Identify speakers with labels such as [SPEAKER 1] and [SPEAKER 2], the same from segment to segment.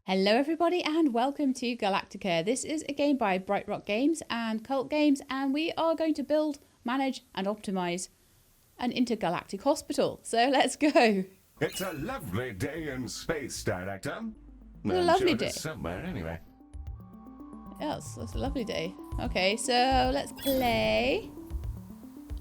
[SPEAKER 1] Hello everybody and welcome to Galacticare. This is a game by Brightrock Games and Cult Games, and we are going to build, manage and optimise an intergalactic hospital. So let's go.
[SPEAKER 2] It's a lovely day in space, Director.
[SPEAKER 1] A lovely
[SPEAKER 2] sure
[SPEAKER 1] day.
[SPEAKER 2] It's somewhere anyway.
[SPEAKER 1] Yes, that's a lovely day. Okay, so let's play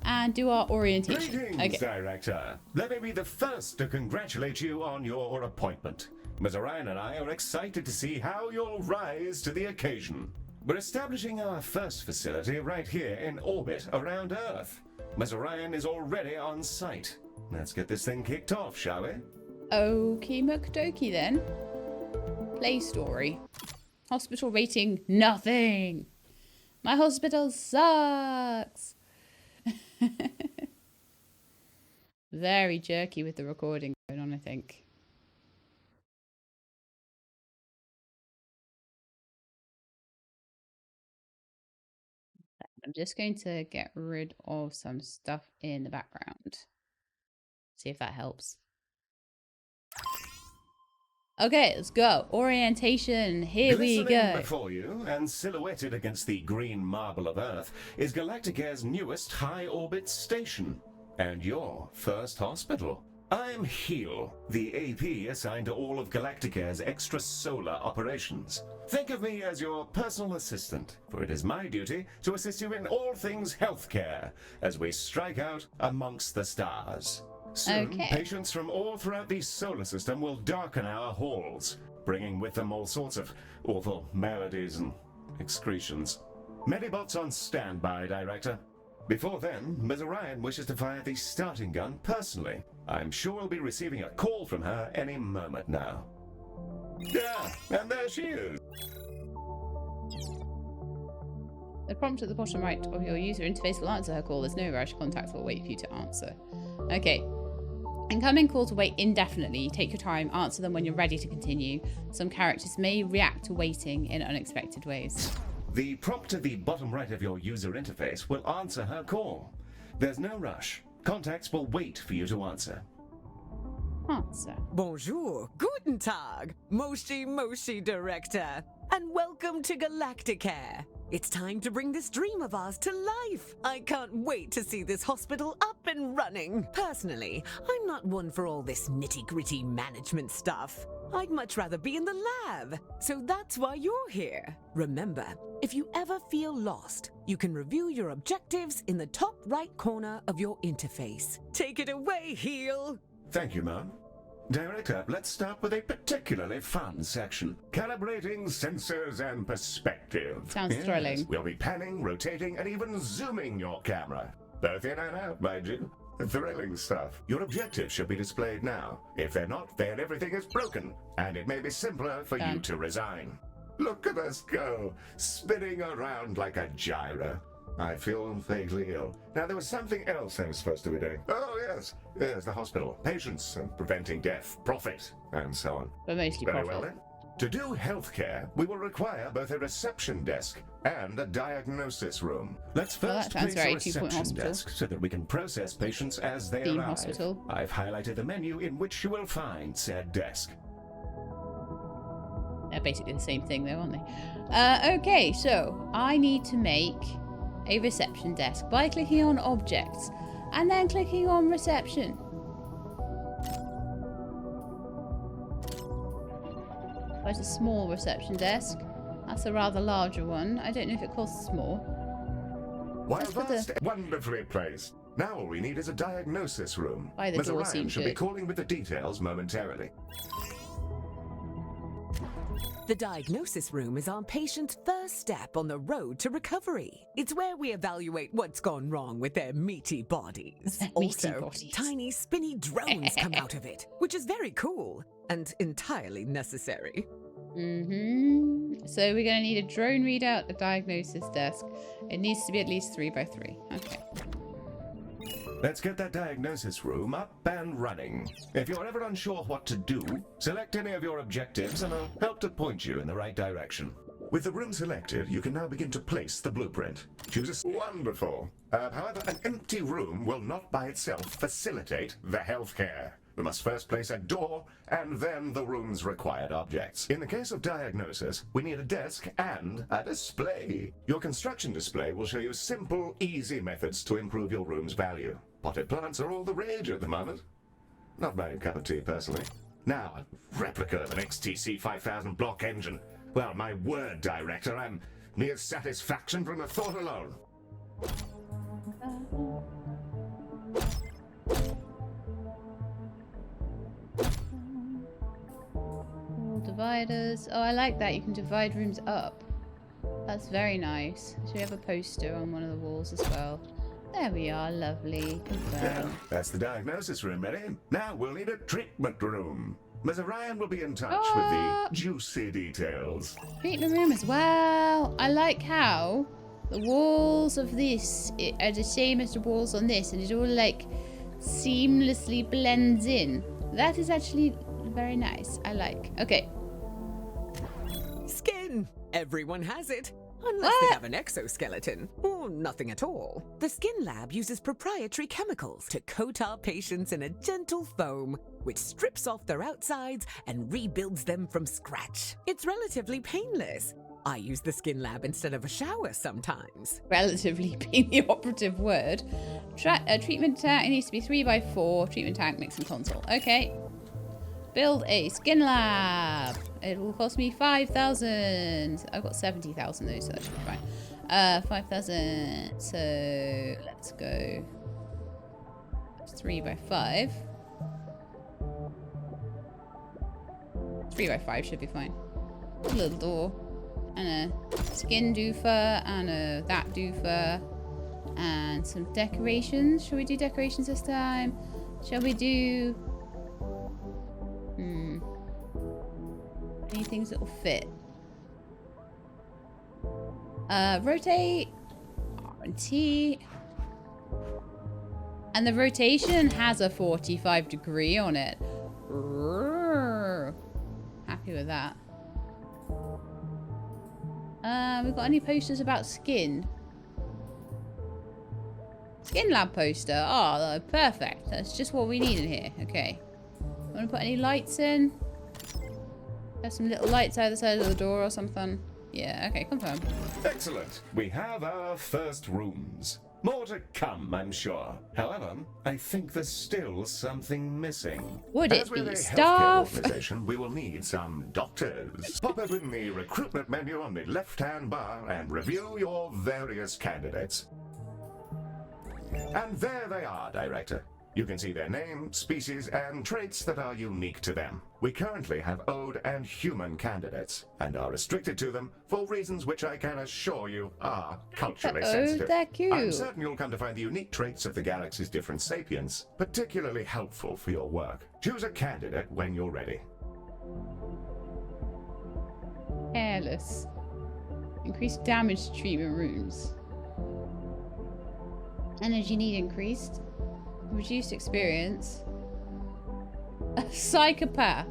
[SPEAKER 1] and do our orientation.
[SPEAKER 2] Greetings, Director. Let me be the first to congratulate you on your appointment. Ms. Orion and I are excited to see how you'll rise to the occasion. We're establishing our first facility right here in orbit around Earth. Ms. Orion is already on site. Let's get this thing kicked off, shall we?
[SPEAKER 1] Okie dokie then. Play story. Hospital rating, nothing. My hospital sucks. Very jerky with the recording going on, I think. I'm just going to get rid of some stuff in the background. See if that helps. Okay, let's go. Orientation. Here we go.
[SPEAKER 2] Before you and silhouetted against the green marble of Earth is Galacticare's newest high-orbit station and your first hospital. I'm Heel, the AP assigned to all of Galacticare's extrasolar operations. Think of me as your personal assistant, for it is my duty to assist you in all things healthcare as we strike out amongst the stars. Soon, patients from all throughout the solar system will darken our halls, bringing with them all sorts of awful maladies and excretions. Medibots on standby, Director. Before then, Ms. Orion wishes to fire the starting gun personally. I'm sure we'll be receiving a call from her any moment now. Yeah, and there she is.
[SPEAKER 1] The prompt at the bottom right of your user interface will answer her call. There's no rush. Contact will wait for you to answer. Okay. Incoming calls will wait indefinitely. Take your time. Answer them when you're ready to continue. Some characters may react to waiting in unexpected ways.
[SPEAKER 2] The prompt at the bottom right of your user interface will answer her call. There's no rush. Contacts will wait for you to answer.
[SPEAKER 1] Answer.
[SPEAKER 3] Bonjour, guten Tag, Moshi Director, and welcome to Galacticare. It's time to bring this dream of ours to life. I can't wait to see this hospital up and running. Personally, I'm not one for all this nitty-gritty management stuff. I'd much rather be in the lab. So that's why you're here. Remember, if you ever feel lost, you can review your objectives in the top right corner of your interface. Take it away, Heel.
[SPEAKER 2] Thank you, Mom. Director, let's start with a particularly fun section. Calibrating sensors and perspective.
[SPEAKER 1] Sounds thrilling.
[SPEAKER 2] We'll be panning, rotating, and even zooming your camera. Both in and out, mind you. Thrilling stuff. Your objectives should be displayed now. If they're not, then everything is broken, and it may be simpler for you to resign. Look at us go, spinning around like a gyro. I feel vaguely ill. Now, there was something else I was supposed to be doing. Oh, yes. Yes, the hospital. Patients and preventing death, profit, and so on.
[SPEAKER 1] But mostly
[SPEAKER 2] Very
[SPEAKER 1] profit.
[SPEAKER 2] well, then. To do healthcare, we will require both a reception desk and a diagnosis room. Let's first place a reception desk so that we can process patients as they arrive.
[SPEAKER 1] Hospital.
[SPEAKER 2] I've highlighted the menu in which you will find said desk.
[SPEAKER 1] They're basically the same thing though, aren't they? Okay, so I need to make a reception desk by clicking on objects and then clicking on reception. There's a small reception desk. That's a rather larger one. I don't know if it costs more.
[SPEAKER 2] While vast, wonderfully placed. Now all we need is a diagnosis room.
[SPEAKER 1] By the
[SPEAKER 2] Ms.
[SPEAKER 1] door
[SPEAKER 2] Orion
[SPEAKER 1] seems
[SPEAKER 2] should be
[SPEAKER 1] good.
[SPEAKER 2] calling with the details momentarily.
[SPEAKER 3] The diagnosis room is our patient's first step on the road to recovery. It's where we evaluate what's gone wrong with their meaty bodies. Tiny spinny drones come out of it, which is very cool and entirely necessary.
[SPEAKER 1] So we're going to need a drone readout, a diagnosis desk. It needs to be at least 3 by 3. Okay.
[SPEAKER 2] Let's get that diagnosis room up and running. If you're ever unsure what to do, select any of your objectives and I'll help to point you in the right direction. With the room selected, you can now begin to place the blueprint. Choose a... Wonderful. However, an empty room will not by itself facilitate the healthcare. We must first place a door, and then the room's required objects. In the case of diagnosis, we need a desk and a display. Your construction display will show you simple, easy methods to improve your room's value. Potted plants are all the rage at the moment. Not my cup of tea, personally. Now, a replica of an XTC 5000 block engine. Well, my word, Director, I'm mere satisfaction from the thought alone.
[SPEAKER 1] Dividers. Oh, I like that. You can divide rooms up. That's very nice. So we have a poster on one of the walls as well. There we are. Lovely.
[SPEAKER 2] Yeah, that's the diagnosis room, Eddie. Now we'll need a treatment room. Ms. Orion will be in touch with the juicy details.
[SPEAKER 1] Treatment room as well. I like how the walls of this are the same as the walls on this, and it all like seamlessly blends in. That is actually very nice. I like. Okay.
[SPEAKER 3] Skin. Everyone has it. Unless they have an exoskeleton, or nothing at all. The Skin Lab uses proprietary chemicals to coat our patients in a gentle foam, which strips off their outsides and rebuilds them from scratch. It's relatively painless. I use the Skin Lab instead of a shower sometimes.
[SPEAKER 1] Relatively being the operative word. Treatment tank, it needs to be 3x4. Treatment tank, mix and console. Okay. Build a Skin Lab. It will cost me 5,000. I've got 70,000 though, so that should be fine. 5,000. So let's go 3x5. 3x5 should be fine. A little door. And a skin doofer. And a that doofer. And some decorations. Shall we do decorations this time? Shall we do... any things that will fit? Rotate. R&T. And the rotation has a 45 degree on it. Happy with that. We've got any posters about skin? Skin Lab poster. Oh, perfect. That's just what we need in here. Okay. Want to put any lights in? There's some little lights either side of the door or something. Yeah, okay, confirm.
[SPEAKER 2] Excellent. We have our first rooms. More to come, I'm sure. However, I think there's still something missing.
[SPEAKER 1] Would it
[SPEAKER 2] As we're
[SPEAKER 1] be
[SPEAKER 2] a
[SPEAKER 1] staff?
[SPEAKER 2] healthcare organization, we will need some doctors. Pop open the recruitment menu on the left-hand bar and review your various candidates. And there they are, Director. You can see their name, species, and traits that are unique to them. We currently have Ode and human candidates, and are restricted to them for reasons which I can assure you are culturally sensitive.
[SPEAKER 1] They're cute.
[SPEAKER 2] I'm certain you'll come to find the unique traits of the galaxy's different sapiens particularly helpful for your work. Choose a candidate when you're ready.
[SPEAKER 1] Careless. Increased damage to treatment rooms. Energy need increased. Reduced experience. A psychopath.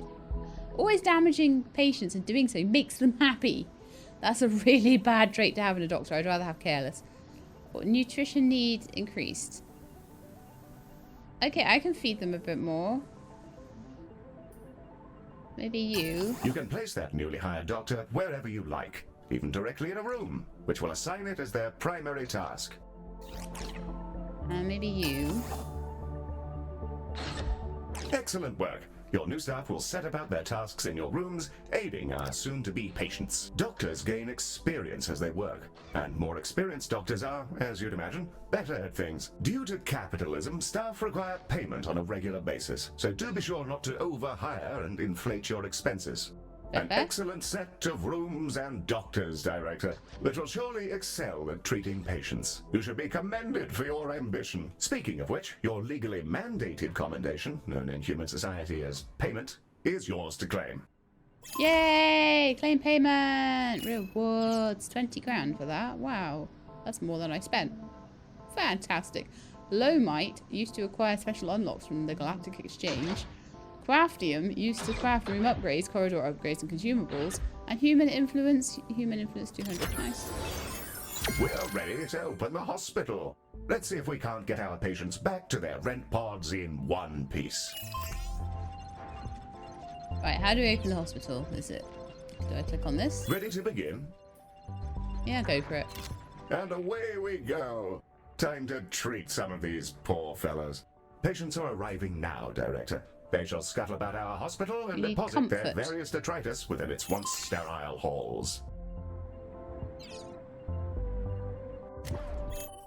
[SPEAKER 1] Always damaging patients and doing so makes them happy. That's a really bad trait to have in a doctor. I'd rather have careless. But nutrition need increased. Okay, I can feed them a bit more. Maybe you.
[SPEAKER 2] You can place that newly hired doctor wherever you like, even directly in a room, which will assign it as their primary task.
[SPEAKER 1] Maybe you.
[SPEAKER 2] Excellent work. Your new staff will set about their tasks in your rooms, aiding our soon-to-be patients. Doctors gain experience as they work, and more experienced doctors are, as you'd imagine, better at things. Due to capitalism, staff require payment on a regular basis, so do be sure not to overhire and inflate your expenses. An excellent set of rooms and doctors, Director, that will surely excel at treating patients. You should be commended for your ambition. Speaking of which, your legally mandated commendation, known in human society as payment, is yours to claim.
[SPEAKER 1] Yay! Claim payment! Rewards. 20 grand for that. Wow. That's more than I spent. Fantastic. Lowmite used to acquire special unlocks from the Galactic Exchange. Craftium used to craft room upgrades, corridor upgrades, and consumables. And human influence 200. Nice.
[SPEAKER 2] We're ready to open the hospital. Let's see if we can't get our patients back to their rent pods in one piece.
[SPEAKER 1] Right, how do we open the hospital? Is it... Do I click on this?
[SPEAKER 2] Ready to begin?
[SPEAKER 1] Yeah, go for it.
[SPEAKER 2] And away we go. Time to treat some of these poor fellows. Patients are arriving now, Director. They shall scuttle about our hospital and
[SPEAKER 1] We need
[SPEAKER 2] deposit their
[SPEAKER 1] comfort.
[SPEAKER 2] various detritus within its once sterile halls.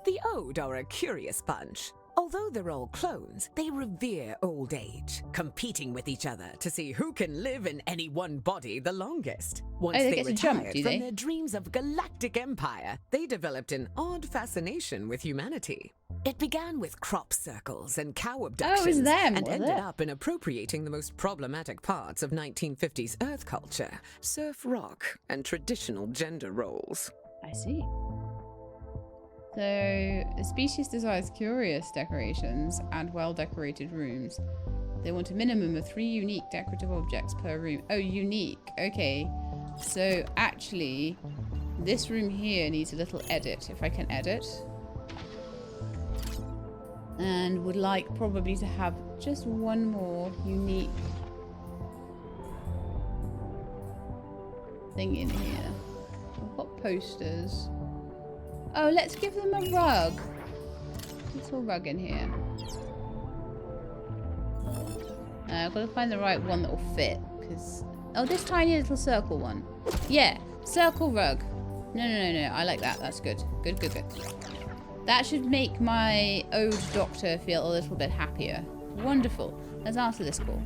[SPEAKER 3] The Ode are a curious bunch. Although they're all clones, they revere old age, competing with each other to see who can live in any one body the longest. Once
[SPEAKER 1] they
[SPEAKER 3] they
[SPEAKER 1] get to jump,
[SPEAKER 3] retired
[SPEAKER 1] do
[SPEAKER 3] from
[SPEAKER 1] they?
[SPEAKER 3] their dreams of galactic empire, they developed an odd fascination with humanity. It began with crop circles and cow abductions,
[SPEAKER 1] them,
[SPEAKER 3] and
[SPEAKER 1] was
[SPEAKER 3] ended
[SPEAKER 1] it?
[SPEAKER 3] up in appropriating the most problematic parts of 1950s Earth culture, surf rock, and traditional gender roles.
[SPEAKER 1] I see. So, the species desires curious decorations and well-decorated rooms. They want a minimum of 3 unique decorative objects per room. Oh, unique. Okay. So, actually, this room here needs a little edit, if I can edit. And would like probably to have just one more unique thing in here. I've got posters. Oh, let's give them a rug. Little rug in here. I've got to find the right one that will fit. Because oh, this tiny little circle one. Yeah, circle rug. No. I like that. That's good. Good. That should make my Ode Doctor feel a little bit happier. Wonderful. Let's answer this call.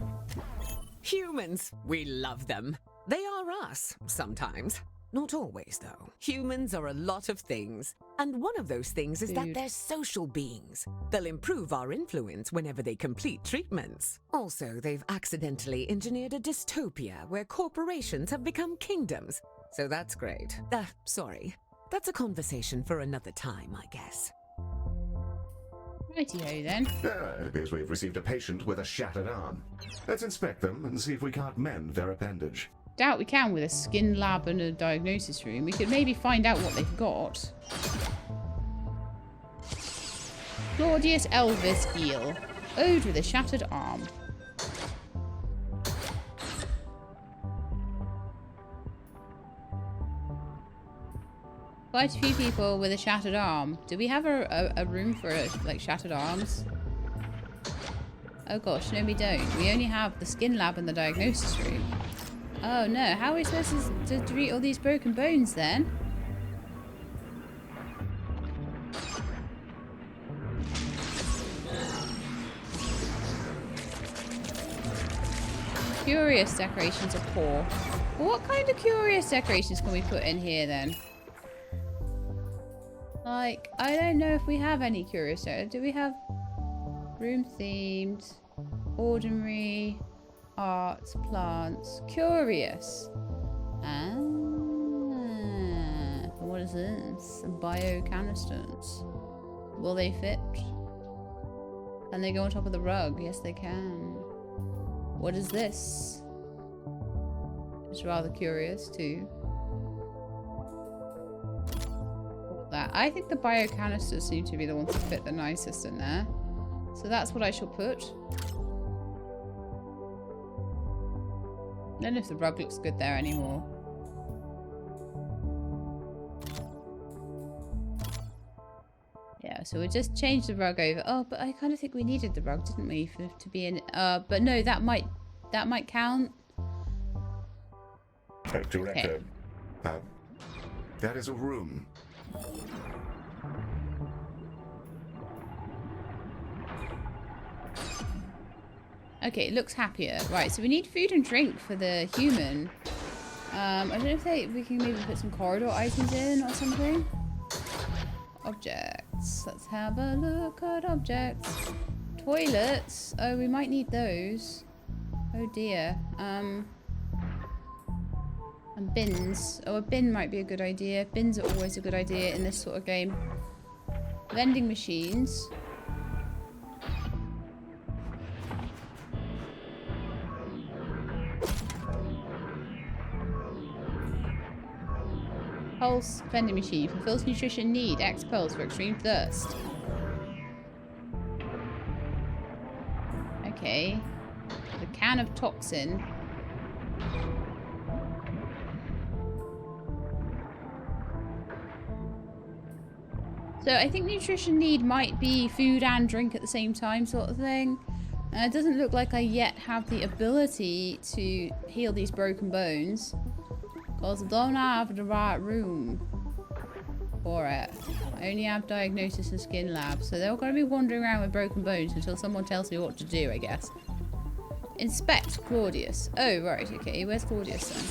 [SPEAKER 3] Humans, we love them. They are us, sometimes. Not always, though. Humans are a lot of things. And one of those things is that
[SPEAKER 1] Food.
[SPEAKER 3] they're social beings. They'll improve our influence whenever they complete treatments. Also, they've accidentally engineered a dystopia where corporations have become kingdoms. So that's great. Sorry. That's a conversation for another time, I guess.
[SPEAKER 1] Righty-ho then.
[SPEAKER 2] It appears we've received a patient with a shattered arm. Let's inspect them and see if we can't mend their appendage.
[SPEAKER 1] Doubt we can with a skin lab and a diagnosis room. We could maybe find out what they've got. Claudius Elvis Eel. Ode with a shattered arm. Quite a few people with a shattered arm. Do we have a room for like shattered arms? Oh gosh, no we don't. We only have the skin lab and the diagnosis room. Oh no, how are we supposed to treat all these broken bones then? Curious decorations are poor. Well, what kind of curious decorations can we put in here then? Like, I don't know if we have any curious decorations. Do we have room themed, ordinary, arts, plants, curious? Ah, what is this? Bio canisters. Will they fit? Can they go on top of the rug? Yes, they can. What is this? It's rather curious too. That I think the bio canisters seem to be the ones that fit the nicest in there. So that's what I shall put. I don't know if the rug looks good there anymore. Yeah, so we just changed the rug over. Oh, but I kind of think we needed the rug, didn't we, to be in? But no, that might count.
[SPEAKER 2] Director, that is a room.
[SPEAKER 1] Okay, it looks happier. Right, so we need food and drink for the human. I don't know if we can maybe put some corridor items in or something. Objects. Let's have a look at objects. Toilets. Oh, we might need those. Oh dear. And bins. Oh, a bin might be a good idea. Bins are always a good idea in this sort of game. Vending machines. Pulse vending machine fulfills nutrition need. X pulse for extreme thirst. Okay. The can of toxin. So I think nutrition need might be food and drink at the same time sort of thing. It doesn't look like I yet have the ability to heal these broken bones. Because I don't have the right room for it. I only have diagnosis and skin lab. So they're going to be wandering around with broken bones until someone tells me what to do, I guess. Inspect Claudius. Oh, right, okay. Where's Claudius then?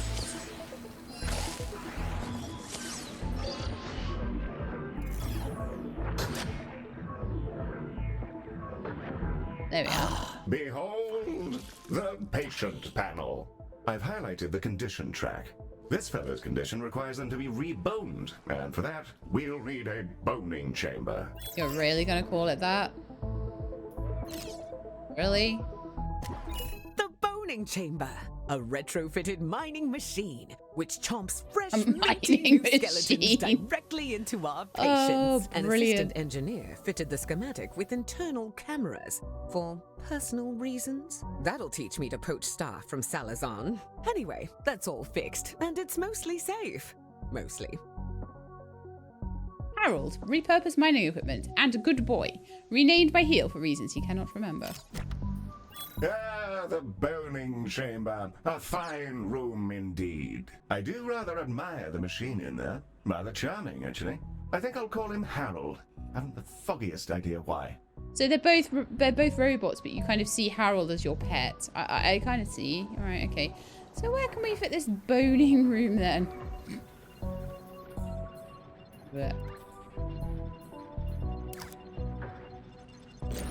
[SPEAKER 1] There we are.
[SPEAKER 2] Behold the patient panel. I've highlighted the condition track. This fellow's condition requires them to be reboned, and for that, we'll need a boning chamber.
[SPEAKER 1] You're really gonna call it that? Really?
[SPEAKER 3] The boning chamber, a retrofitted mining machine which chomps fresh
[SPEAKER 1] mining
[SPEAKER 3] meaty
[SPEAKER 1] machine.
[SPEAKER 3] skeletons directly into our
[SPEAKER 1] Oh,
[SPEAKER 3] patients. An
[SPEAKER 1] brilliant.
[SPEAKER 3] assistant engineer fitted the schematic with internal cameras for personal reasons. That'll teach me to poach staff from Salazan. Anyway, that's all fixed, and it's mostly safe. Mostly.
[SPEAKER 1] Harold, repurposed mining equipment, and a good boy. Renamed by Heel for reasons he cannot remember.
[SPEAKER 2] Ah, the boning chamber. A fine room indeed. I do rather admire the machine in there. Rather charming, actually. I think I'll call him Harold. I haven't the foggiest idea why.
[SPEAKER 1] So they're both robots, but you kind of see Harold as your pet. I kind of see. All right, okay. So where can we fit this boning room then? But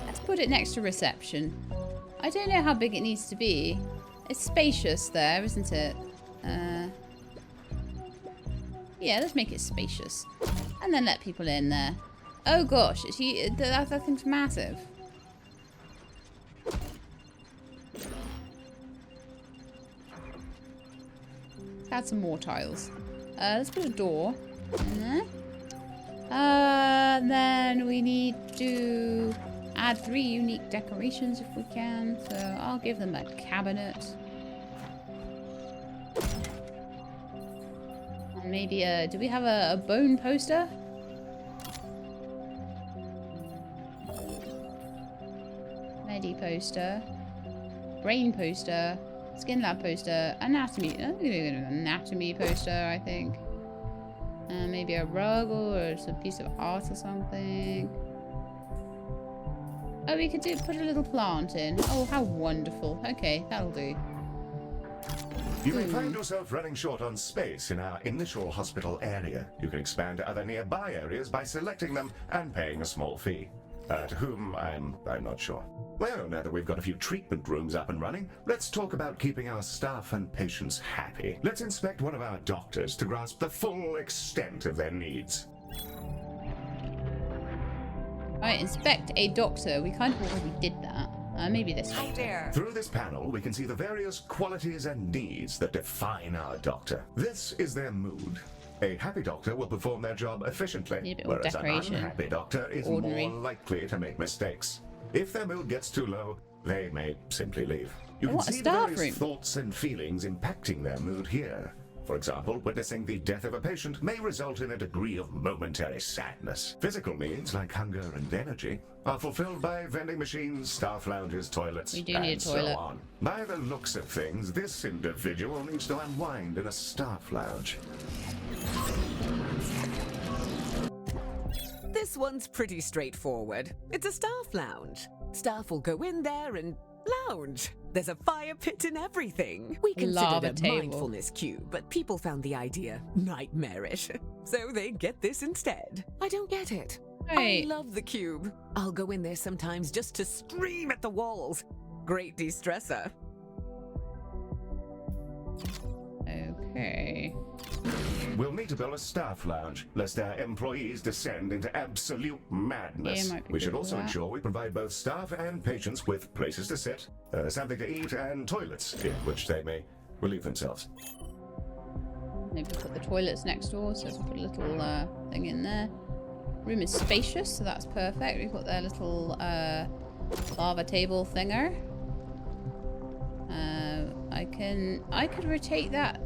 [SPEAKER 1] let's put it next to reception. I don't know how big it needs to be. It's spacious there, isn't it? Yeah, let's make it spacious. And then let people in there. Oh gosh, that thing's massive. Let's add some more tiles. Let's put a door in there. Then we need to add 3 unique decorations if we can. So I'll give them a cabinet. And maybe do we have a bone poster? Medi poster. Brain poster. Skin lab poster. Anatomy. I'm gonna go to anatomy poster, I think. Maybe a rug or some piece of art or something. Oh, we could put a little plant in. Oh, how wonderful. Okay, that'll do.
[SPEAKER 2] You may find yourself running short on space in our initial hospital area. You can expand to other nearby areas by selecting them and paying a small fee. To whom, I'm not sure. Well, now that we've got a few treatment rooms up and running, let's talk about keeping our staff and patients happy. Let's inspect one of our doctors to grasp the full extent of their needs.
[SPEAKER 1] Alright, inspect a doctor. We kind of already did that. Maybe this one.
[SPEAKER 2] Through this panel, we can see the various qualities and needs that define our doctor. This is their mood. A happy doctor will perform their job efficiently,
[SPEAKER 1] Need a bit more
[SPEAKER 2] whereas an
[SPEAKER 1] decoration.
[SPEAKER 2] unhappy doctor is
[SPEAKER 1] Ordinary.
[SPEAKER 2] more likely to make mistakes. If their mood gets too low, they may simply leave. You
[SPEAKER 1] Oh,
[SPEAKER 2] can
[SPEAKER 1] what a
[SPEAKER 2] see the
[SPEAKER 1] staff
[SPEAKER 2] various
[SPEAKER 1] room.
[SPEAKER 2] thoughts and feelings impacting their mood here. For example, witnessing the death of a patient may result in a degree of momentary sadness. Physical needs, like hunger and energy, are fulfilled by vending machines, staff lounges, toilets,
[SPEAKER 1] We do
[SPEAKER 2] and
[SPEAKER 1] need a
[SPEAKER 2] so
[SPEAKER 1] toilet.
[SPEAKER 2] on. By the looks of things, this individual needs to unwind in a staff lounge.
[SPEAKER 3] This one's pretty straightforward. It's a staff lounge. Staff will go in there and lounge. There's a fire pit and everything. We
[SPEAKER 1] Lava
[SPEAKER 3] considered a
[SPEAKER 1] table.
[SPEAKER 3] mindfulness cube, but people found the idea nightmarish. So they get this instead. I don't get it.
[SPEAKER 1] Right.
[SPEAKER 3] I love the cube. I'll go in there sometimes just to scream at the walls. Great de-stressor.
[SPEAKER 1] Okay.
[SPEAKER 2] We'll need to build a staff lounge, lest our employees descend into absolute madness.
[SPEAKER 1] Yeah, might be
[SPEAKER 2] We should
[SPEAKER 1] good for
[SPEAKER 2] also
[SPEAKER 1] that.
[SPEAKER 2] ensure we provide both staff and patients with places to sit, something to eat, and toilets in which they may relieve themselves.
[SPEAKER 1] Maybe put the toilets next door, so we put a little thing in there. Room is spacious, so that's perfect. We've got their little lava table thinger. I could rotate that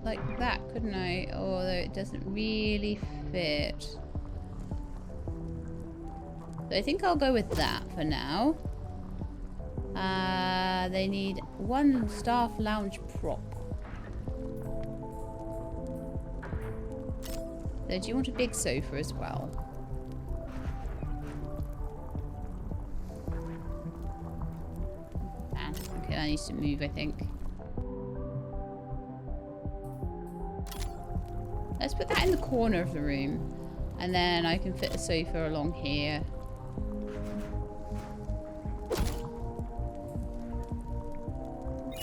[SPEAKER 1] like that, couldn't I? Although it doesn't really fit. So I think I'll go with that for now. They need one staff lounge prop. So do you want a big sofa as well? Ah, okay, that needs to move, I think. Let's put that in the corner of the room. And then I can fit a sofa along here.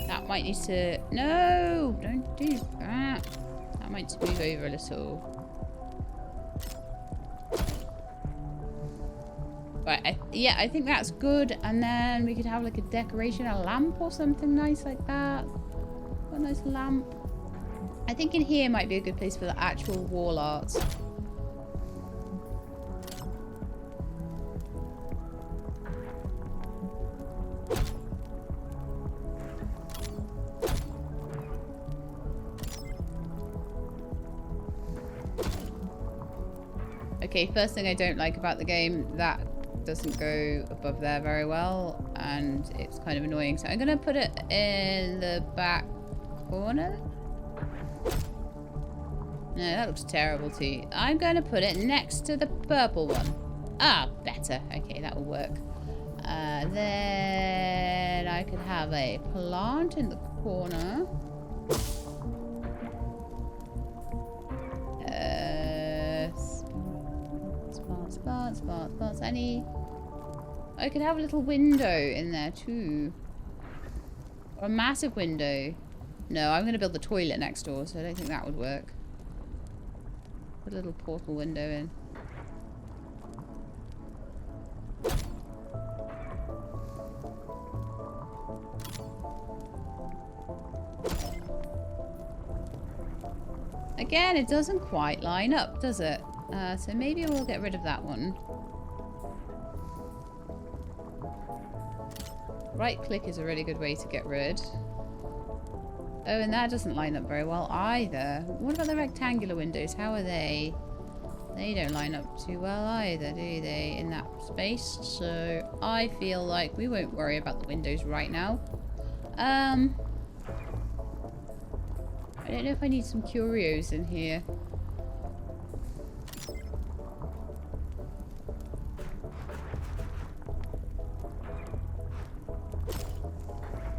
[SPEAKER 1] That might need to... No! Don't do that. That might move over a little. Right, yeah, I think that's good. And then we could have like a decoration, a lamp or something nice like that. A nice lamp. I think in here might be a good place for the actual wall art. Okay, first thing I don't like about the game, that doesn't go above there very well, and it's kind of annoying. So I'm going to put it in the back corner. No, that looks terrible too. I'm going to put it next to the purple one. Ah, better. Okay, that will work. Then I could have a plant in the corner. Spots. I could have a little window in there too. Or a massive window. No, I'm going to build the toilet next door, so I don't think that would work. Put a little portal window in. Again, it doesn't quite line up, does it? So maybe we'll get rid of that one. Right click is a really good way to get rid. Oh, and that doesn't line up very well either. What about the rectangular windows? How are they? They don't line up too well either, do they, in that space? So I feel like we won't worry about the windows right now. I don't know if I need some curios in here.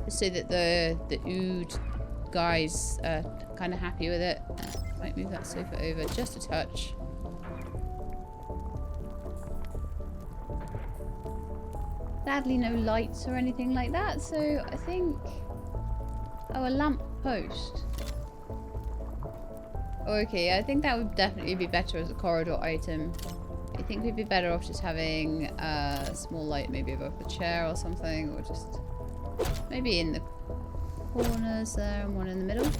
[SPEAKER 1] So that the Ood guys are kind of happy with it. Might move that sofa over just a touch. Sadly, no lights or anything like that, so I think... Oh, a lamp post. Okay, I think that would definitely be better as a corridor item. I think we'd be better off just having a small light maybe above the chair or something, or just maybe in the corners there and one in the middle.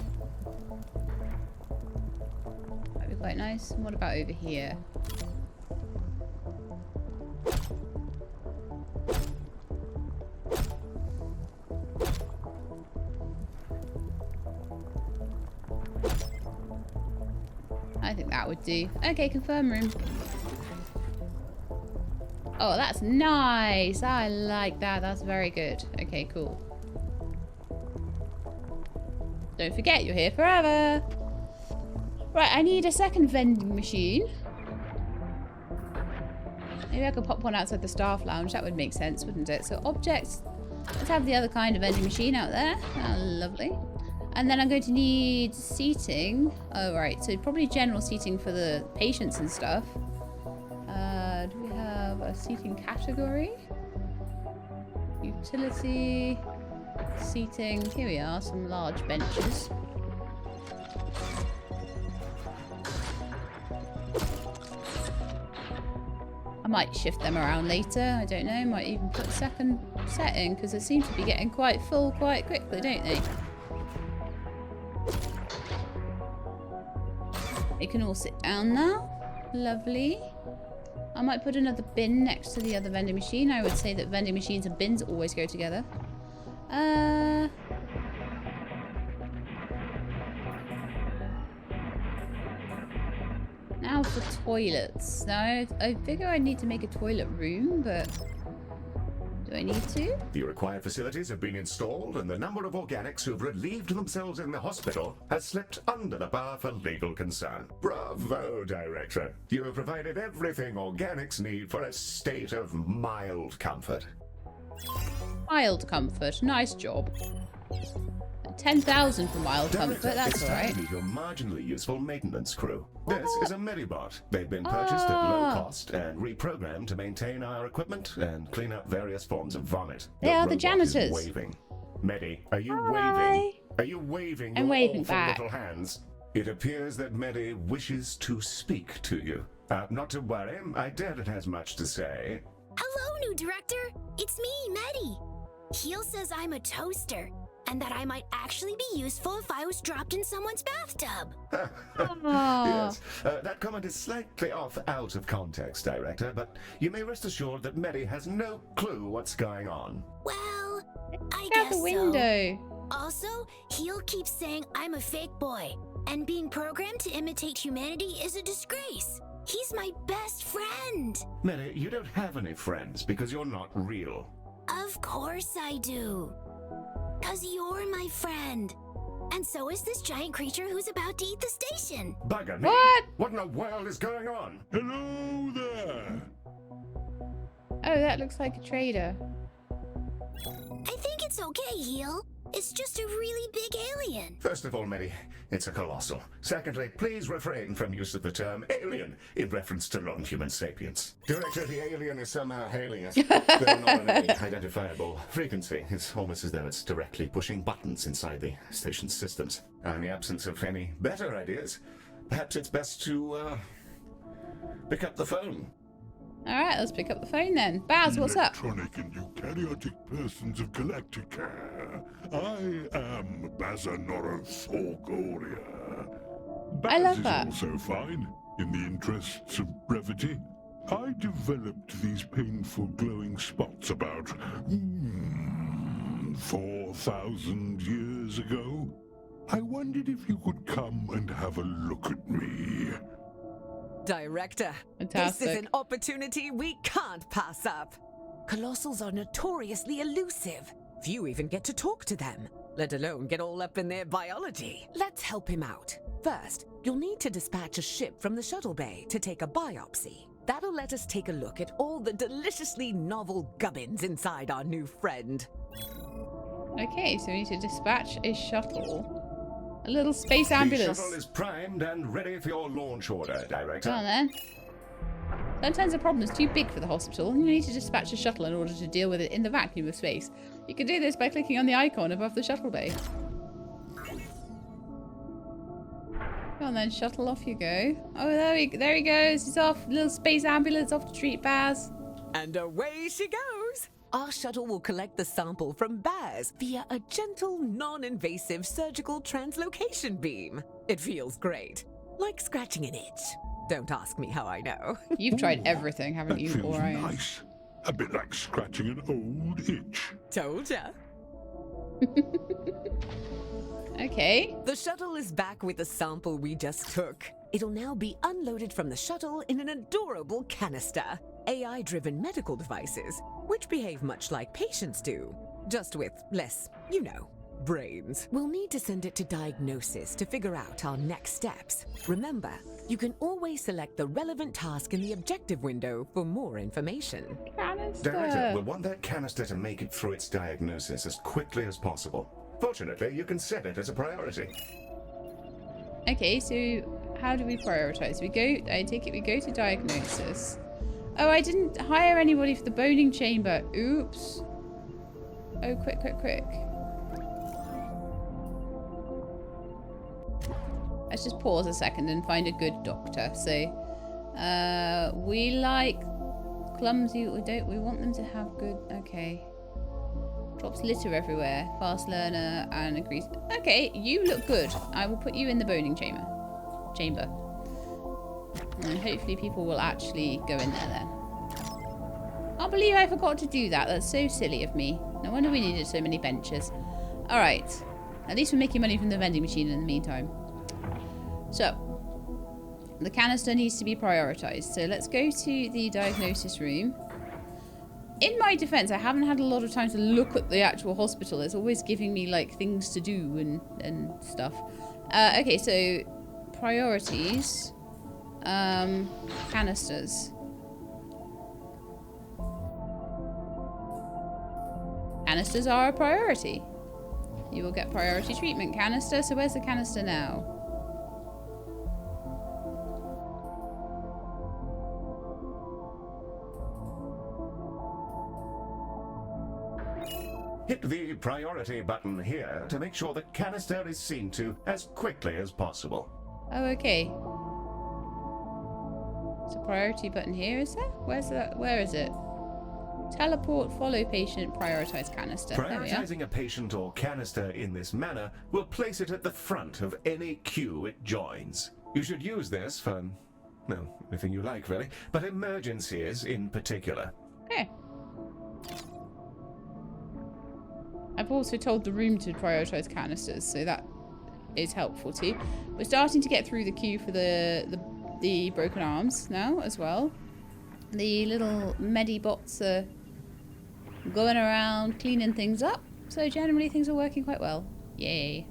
[SPEAKER 1] That'd be quite nice. And what about over here? I think that would do. Okay, confirm room. Oh, that's nice. I like that. That's very good. Okay, cool. Don't forget, you're here forever. Right, I need a second vending machine. Maybe I could pop one outside the staff lounge. That would make sense, wouldn't it? So objects. Let's have the other kind of vending machine out there. Oh, lovely. And then I'm going to need seating. Oh, right. So probably general seating for the patients and stuff. Do we have a seating category? Utility. Seating. Here we are. Some large benches. I might shift them around later. I don't know. Might even put a second setting because they seem to be getting quite full quite quickly, don't they? You can all sit down now. Lovely. I might put another bin next to the other vending machine. I would say that vending machines and bins always go together. Now now for toilets. Now, I figure I need to make a toilet room, but do I need to?
[SPEAKER 2] The required facilities have been installed, and the number of organics who've relieved themselves in the hospital has slipped under the bar for legal concern. Bravo, Director. You have provided everything organics need for a state of mild comfort.
[SPEAKER 1] Mild comfort. Nice job. 10,000 for mild comfort. That's
[SPEAKER 2] it's
[SPEAKER 1] alright.
[SPEAKER 2] time to meet your marginally useful maintenance crew. This is a Medibot. They've been purchased at low cost and reprogrammed to maintain our equipment and clean up various forms of vomit.
[SPEAKER 1] They are the
[SPEAKER 2] robot
[SPEAKER 1] janitors.
[SPEAKER 2] is waving. Medi, are you
[SPEAKER 1] Hi.
[SPEAKER 2] waving? Are you waving
[SPEAKER 1] I'm
[SPEAKER 2] your
[SPEAKER 1] waving
[SPEAKER 2] awful
[SPEAKER 1] back.
[SPEAKER 2] little hands? It appears that Medi wishes to speak to you. Not to worry, I doubt it has much to say.
[SPEAKER 4] Hello, new director. It's me, Medi. Heel says I'm a toaster, and that I might actually be useful if I was dropped in someone's bathtub.
[SPEAKER 2] Yes, that comment is slightly out of context, Director, but you may rest assured that Medi has no clue what's going on.
[SPEAKER 4] Well, I
[SPEAKER 1] Out
[SPEAKER 4] guess
[SPEAKER 1] the window.
[SPEAKER 4] so. Also, Heel keeps saying I'm a fake boy, and being programmed to imitate humanity is a disgrace. He's my best friend.
[SPEAKER 2] Medi, you don't have any friends because you're not real.
[SPEAKER 4] Of course I do. 'Cause you're my friend. And so is this giant creature who's about to eat the station.
[SPEAKER 2] Bugger me!
[SPEAKER 1] What?
[SPEAKER 2] What in the world is going on?
[SPEAKER 5] Hello there!
[SPEAKER 1] Oh, that looks like a trader.
[SPEAKER 4] I think it's okay, Heel. It's just a really big alien.
[SPEAKER 2] First of all, Medi, it's a colossal. Secondly, please refrain from use of the term alien in reference to non-human sapiens. Director, the alien is somehow hailing us. Though not on any identifiable frequency. It's almost as though it's directly pushing buttons inside the station's systems. In the absence of any better ideas, perhaps it's best to, pick up the phone.
[SPEAKER 1] Alright, let's pick up the phone then. Baz, what's up?
[SPEAKER 5] Electronic and eukaryotic persons of Galacticare. I am Bazanorothorgoria.
[SPEAKER 1] I love
[SPEAKER 5] Baz
[SPEAKER 1] that.
[SPEAKER 5] is also fine. In the interests of brevity, I developed these painful glowing spots about 4,000 years ago. I wondered if you could come and have a look at me.
[SPEAKER 3] Director,
[SPEAKER 1] Fantastic.
[SPEAKER 3] this is an opportunity we can't pass up. Colossals are notoriously elusive. Few even get to talk to them, let alone get all up in their biology. Let's help him out. First, you'll need to dispatch a ship from the shuttle bay to take a biopsy. That'll let us take a look at all the deliciously novel gubbins inside our new friend.
[SPEAKER 1] Okay, so we need to dispatch a shuttle. A little space
[SPEAKER 2] The
[SPEAKER 1] ambulance.
[SPEAKER 2] shuttle is primed and ready for your launch order, Director.
[SPEAKER 1] Go on then. Sometimes the problem is too big for the hospital, and you need to dispatch a shuttle in order to deal with it in the vacuum of space. You can do this by clicking on the icon above the shuttle bay. Go on then, shuttle, off you go. Oh, there he goes. He's off. Little space ambulance off to treat Baz.
[SPEAKER 3] And away she goes! Our shuttle will collect the sample from Baz via a gentle, non-invasive surgical translocation beam. It feels great. Like scratching an itch. Don't ask me how I know.
[SPEAKER 1] You've tried everything, haven't
[SPEAKER 5] That
[SPEAKER 1] you,
[SPEAKER 5] feels
[SPEAKER 1] Orion?
[SPEAKER 5] nice. A bit like scratching an old itch.
[SPEAKER 3] Told ya.
[SPEAKER 1] Okay.
[SPEAKER 3] The shuttle is back with the sample we just took. It'll now be unloaded from the shuttle in an adorable canister. AI-driven medical devices, which behave much like patients do, just with less, brains. We'll need to send it to diagnosis to figure out our next steps. Remember, you can always select the relevant task in the objective window for more information.
[SPEAKER 2] Director,
[SPEAKER 1] Canister.
[SPEAKER 2] we'll want that canister to make it through its diagnosis as quickly as possible. Fortunately, you can set it as a priority.
[SPEAKER 1] Okay, so how do we prioritize? I take it we go to diagnosis. Oh, I didn't hire anybody for the boning chamber. Oops. Oh, quick. Let's just pause a second and find a good doctor. So, we like clumsy. We want them to have good. Okay. Drops litter everywhere. Fast learner and agrees. Okay, you look good. I will put you in the boning chamber. And hopefully people will actually go in there then. Can't believe I forgot to do that. That's so silly of me. No wonder we needed so many benches. Alright. At least we're making money from the vending machine in the meantime. So, The canister needs to be prioritized. So let's go to the diagnosis room. In my defense, I haven't had a lot of time to look at the actual hospital. It's always giving me like things to do and stuff. Okay, so priorities. Canisters. Canisters are a priority. You will get priority treatment canister. So where's the canister now?
[SPEAKER 2] Hit the priority button here to make sure the canister is seen to as quickly as possible.
[SPEAKER 1] Oh, okay. There's a priority button here, is there? Where's that? Where is it? Teleport, follow patient, prioritize canister. There we are.
[SPEAKER 2] Prioritizing a patient or canister in this manner will place it at the front of any queue it joins. You should use this for, well, anything you like really, but emergencies in particular.
[SPEAKER 1] Okay. I've also told the room to prioritize canisters, so that is helpful too. We're starting to get through the queue for the broken arms now as well. The little Medibots are going around cleaning things up, so generally things are working quite well. Yay.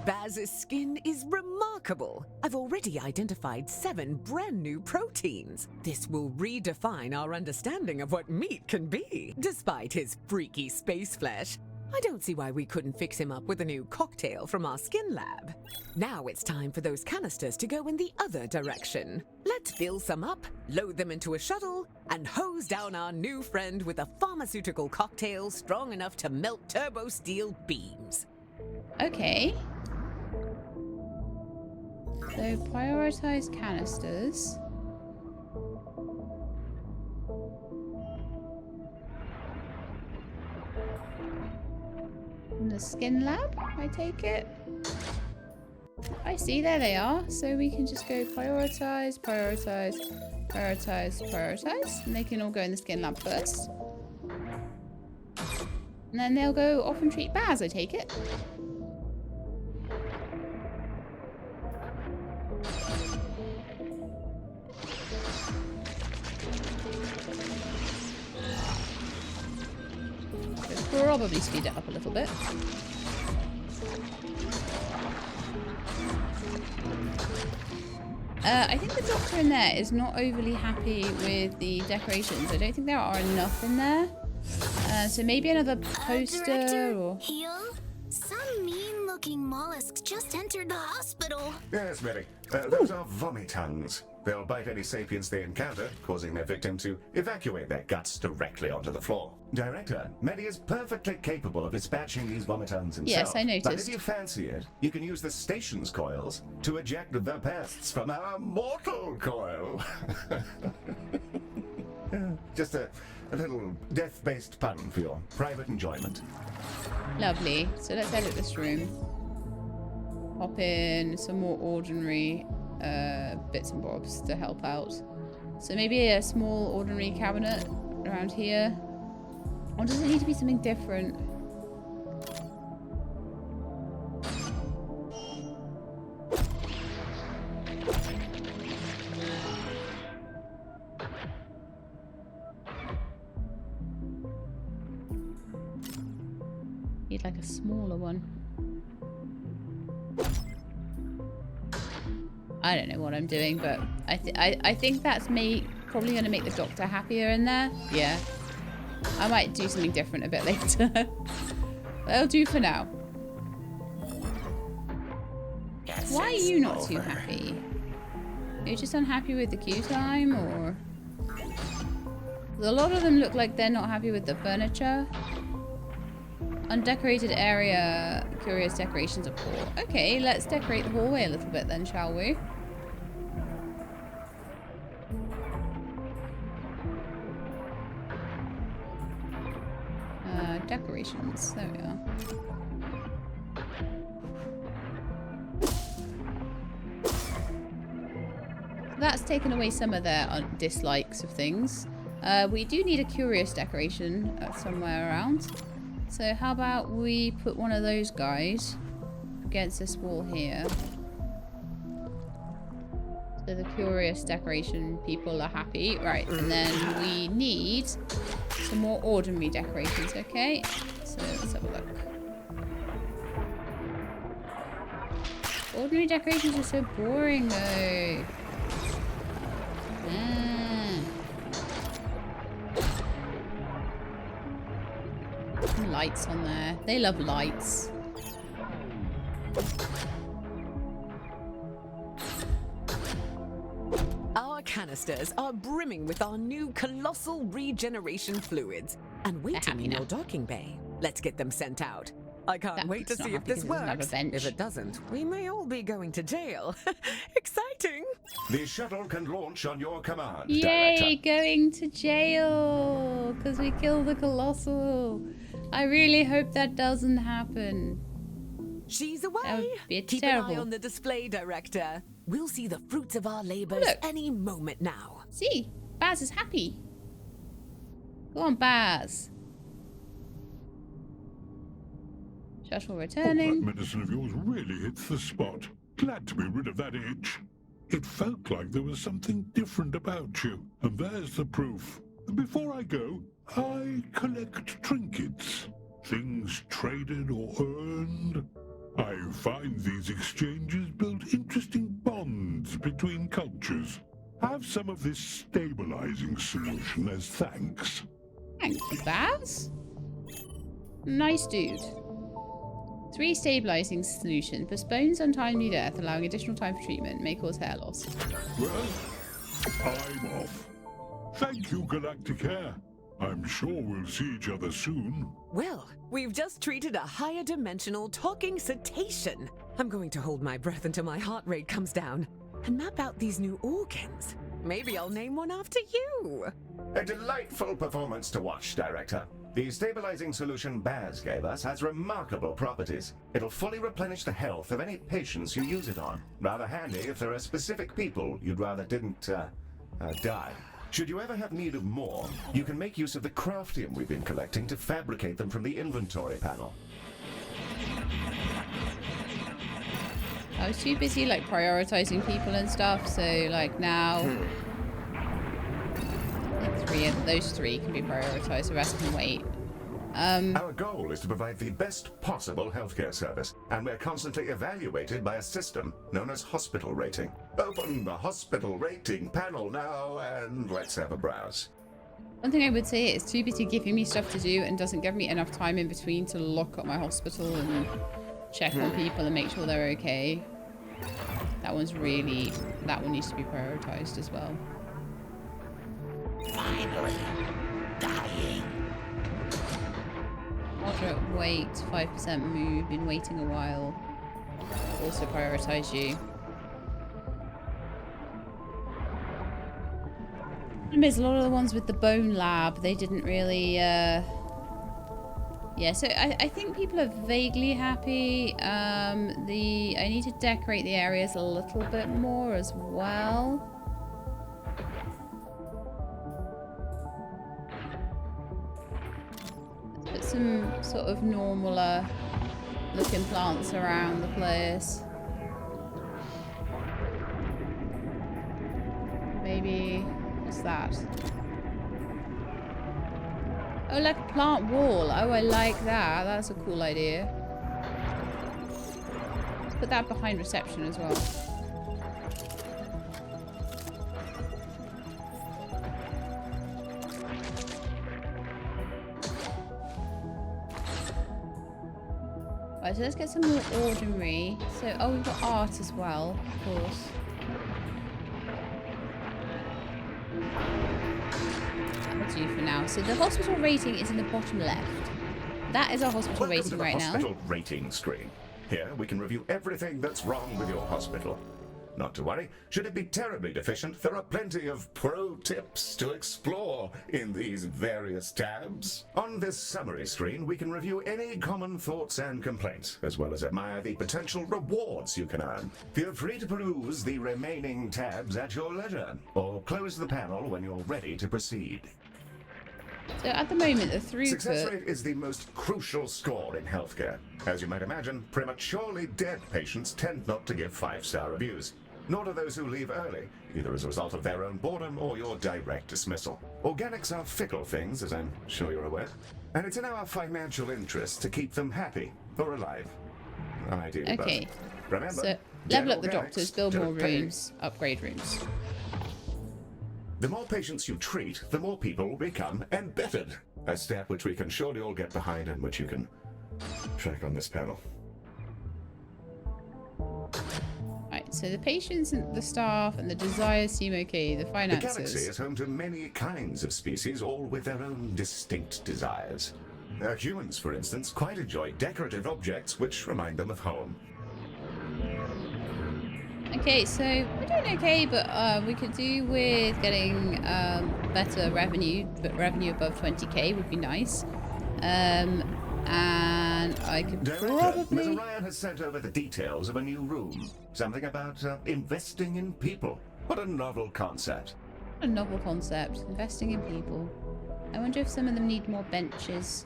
[SPEAKER 3] Baz's skin is remarkable. I've already identified 7 brand new proteins. This will redefine our understanding of what meat can be. Despite his freaky space flesh, I don't see why we couldn't fix him up with a new cocktail from our skin lab. Now it's time for those canisters to go in the other direction. Let's fill some up, load them into a shuttle, and hose down our new friend with a pharmaceutical cocktail strong enough to melt turbo steel beams.
[SPEAKER 1] Okay. So prioritize canisters. In the skin lab, I take it. I see, there they are. So we can just go prioritize, prioritize, prioritize, prioritize. And they can all go in the skin lab first. And then they'll go off and treat Baz, I take it. Probably speed it up a little bit. I think the doctor in there is not overly happy with the decorations. I don't think there are enough in there. So maybe another poster
[SPEAKER 4] Director,
[SPEAKER 1] or...
[SPEAKER 4] Heel? Some mean-looking mollusks just entered the hospital.
[SPEAKER 2] Yes, Mary. Those are vomitongues. They'll bite any sapiens they encounter, causing their victim to evacuate their guts directly onto the floor. Director, Medi is perfectly capable of dispatching these vomitongues himself.
[SPEAKER 1] Yes, I noticed.
[SPEAKER 2] But if you fancy it, you can use the station's coils to eject the pests from our mortal coil. Just a little death-based pun for your private enjoyment.
[SPEAKER 1] Lovely. So let's edit this room. Hop in some more ordinary bits and bobs to help out. So maybe a small ordinary cabinet around here. Or does it need to be something different? Need like a smaller one. I don't know what I'm doing, but I think that's probably going to make the doctor happier in there. Yeah. I might do something different a bit later. That'll do for now. Why are you not too happy? Are you just unhappy with the queue time, or? A lot of them look like they're not happy with the furniture. Undecorated area, curious decorations of hall. Okay, let's decorate the hallway a little bit then, shall we? Decorations, there we are. That's taken away some of their dislikes of things. We do need a curious decoration somewhere around. So how about we put one of those guys against this wall here. So the curious decoration people are happy. Right, and then we need some more ordinary decorations, okay? So let's have a look. Ordinary decorations are so boring though. Some lights on there. They love lights.
[SPEAKER 3] Our canisters are brimming with our new Colossal regeneration fluids and waiting
[SPEAKER 1] happy
[SPEAKER 3] in
[SPEAKER 1] now.
[SPEAKER 3] your docking bay. Let's get them sent out. I can't wait to
[SPEAKER 1] It's not
[SPEAKER 3] see if
[SPEAKER 1] happy
[SPEAKER 3] this
[SPEAKER 1] because it doesn't have a
[SPEAKER 3] works.
[SPEAKER 1] bench.
[SPEAKER 3] If it doesn't, we may all be going to jail. Exciting!
[SPEAKER 2] The shuttle can launch on your command,
[SPEAKER 1] Yay,
[SPEAKER 2] Director.
[SPEAKER 1] going to jail because we killed the Colossal. I really hope that doesn't happen.
[SPEAKER 3] She's away.
[SPEAKER 1] That would be
[SPEAKER 3] Keep an eye
[SPEAKER 1] terrible.
[SPEAKER 3] on the display, Director. We'll see the fruits of our labors
[SPEAKER 1] Look.
[SPEAKER 3] any moment now.
[SPEAKER 1] See, Baz is happy. Go on, Baz. Shuttle
[SPEAKER 5] Oh, that
[SPEAKER 1] returning.
[SPEAKER 5] medicine of yours really hits the spot. Glad to be rid of that itch. It felt like there was something different about you, and there's the proof. Before I go, I collect trinkets. Things traded or earned. I find these exchanges build interesting bonds between cultures. Have some of this stabilizing solution as thanks.
[SPEAKER 1] Thank you, Baz. Nice dude. 3 stabilizing solution. Postpones untimely death, allowing additional time for treatment. May cause hair loss.
[SPEAKER 5] Well, I'm off. Thank you, Galacticare. I'm sure we'll see each other soon.
[SPEAKER 3] Well, we've just treated a higher dimensional talking cetacean. I'm going to hold my breath until my heart rate comes down and map out these new organs. Maybe I'll name one after you.
[SPEAKER 2] A delightful performance to watch, Director. The stabilizing solution Baz gave us has remarkable properties. It'll fully replenish the health of any patients you use it on. Rather handy if there are specific people you'd rather didn't, die. Should you ever have need of more, you can make use of the craftium we've been collecting to fabricate them from the inventory panel.
[SPEAKER 1] I was too busy like prioritizing people and stuff, so like now like those three can be prioritized, the rest can wait.
[SPEAKER 2] Our goal is to provide the best possible healthcare service, and we're constantly evaluated by a system known as hospital rating. Open the hospital rating panel now, and let's have a browse.
[SPEAKER 1] One thing I would say is too busy giving me stuff to do and doesn't give me enough time in between to look at my hospital and check on people and make sure they're okay. That one needs to be prioritized as well.
[SPEAKER 6] Finally, dying.
[SPEAKER 1] Moderate weight, 5% move, been waiting a while. Also prioritize you. There's a lot of the ones with the bone lab, they didn't really, yeah, so I think people are vaguely happy. I need to decorate the areas a little bit more as well. Put some sort of normaler looking plants around the place. Maybe, what's that? Oh, like a plant wall. Oh, I like that. That's a cool idea. Put that behind reception as well. Right, so let's get some more ordinary. So, oh, we've got art as well, of course. That'll do for now. So the hospital rating is in the bottom left. That is our hospital
[SPEAKER 2] Welcome
[SPEAKER 1] rating
[SPEAKER 2] to the
[SPEAKER 1] right
[SPEAKER 2] hospital
[SPEAKER 1] now.
[SPEAKER 2] rating screen. Here we can review everything that's wrong with your hospital. Not to worry, should it be terribly deficient, there are plenty of pro tips to explore in these various tabs. On this summary screen, we can review any common thoughts and complaints, as well as admire the potential rewards you can earn. Feel free to peruse the remaining tabs at your leisure, or close the panel when you're ready to proceed.
[SPEAKER 1] So at the moment, the
[SPEAKER 2] Success
[SPEAKER 1] throughput...
[SPEAKER 2] rate is the most crucial score in healthcare. As you might imagine, prematurely dead patients tend not to give 5-star reviews. Nor do those who leave early, either as a result of their own boredom or your direct dismissal. Organics are fickle things, as I'm sure you're aware, and it's in our financial interest to keep them happy or alive. Ideally,
[SPEAKER 1] Okay,
[SPEAKER 2] both. Remember,
[SPEAKER 1] so
[SPEAKER 2] dead
[SPEAKER 1] level up the
[SPEAKER 2] organics
[SPEAKER 1] doctors, build more
[SPEAKER 2] don't pay.
[SPEAKER 1] rooms, upgrade rooms.
[SPEAKER 2] The more patients you treat, the more people become embittered. A step which we can surely all get behind and which you can track on this panel.
[SPEAKER 1] Right, so the patients and the staff and the desires seem okay. The
[SPEAKER 2] The
[SPEAKER 1] finances.
[SPEAKER 2] galaxy is home to many kinds of species, all with their own distinct desires. Humans, for instance, quite enjoy decorative objects which remind them of home.
[SPEAKER 1] Okay, so we're doing okay, but we could do with getting better revenue, but revenue above 20k would be nice. And I could
[SPEAKER 2] Director, Ms.
[SPEAKER 1] probably...
[SPEAKER 2] Orion has sent over the details of a new room. Something about investing in people. What a novel concept.
[SPEAKER 1] A novel concept, investing in people. I wonder if some of them need more benches.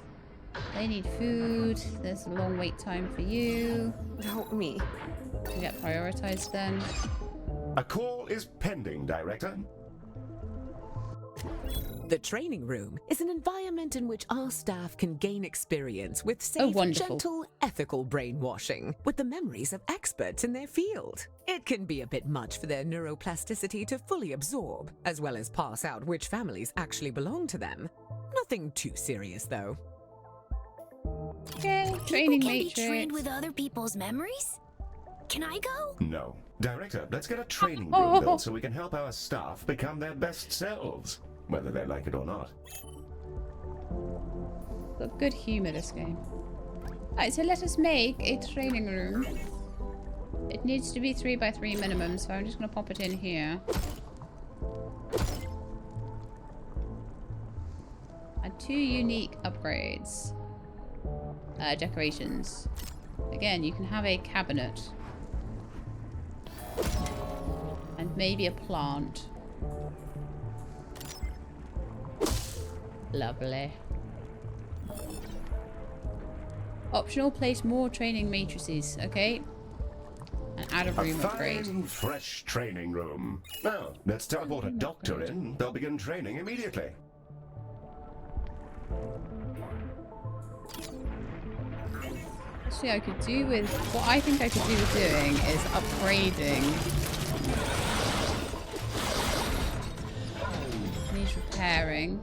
[SPEAKER 1] They need food. There's a long wait time for you.
[SPEAKER 3] Help me.
[SPEAKER 1] You get prioritized then.
[SPEAKER 2] A call is pending, Director.
[SPEAKER 3] The training room is an environment in which our staff can gain experience with
[SPEAKER 1] Oh,
[SPEAKER 3] safe,
[SPEAKER 1] wonderful.
[SPEAKER 3] gentle, ethical brainwashing with the memories of experts in their field. It can be a bit much for their neuroplasticity to fully absorb, as well as pass out which families actually belong to them. Nothing too serious, though.
[SPEAKER 1] Okay,
[SPEAKER 4] People
[SPEAKER 1] training
[SPEAKER 4] can
[SPEAKER 1] matrix.
[SPEAKER 4] be trained with other people's memories? Can I go?
[SPEAKER 2] No. Director, let's get a training room built so we can help our staff become their best selves, whether they like it or not.
[SPEAKER 1] Got good humour this game. Alright, so let us make a training room. It needs to be 3x3 minimum, so I'm just going to pop it in here. And 2 unique upgrades. Decorations. Again, you can have a cabinet. And maybe a plant. Lovely. Optional, place more training matrices, okay? And add a room upgrade.
[SPEAKER 2] Fine, fresh training room. Now, let's teleport a doctor in. They'll begin training immediately.
[SPEAKER 1] Actually, I could do with... What I think I could do with doing is upgrading. Needs repairing.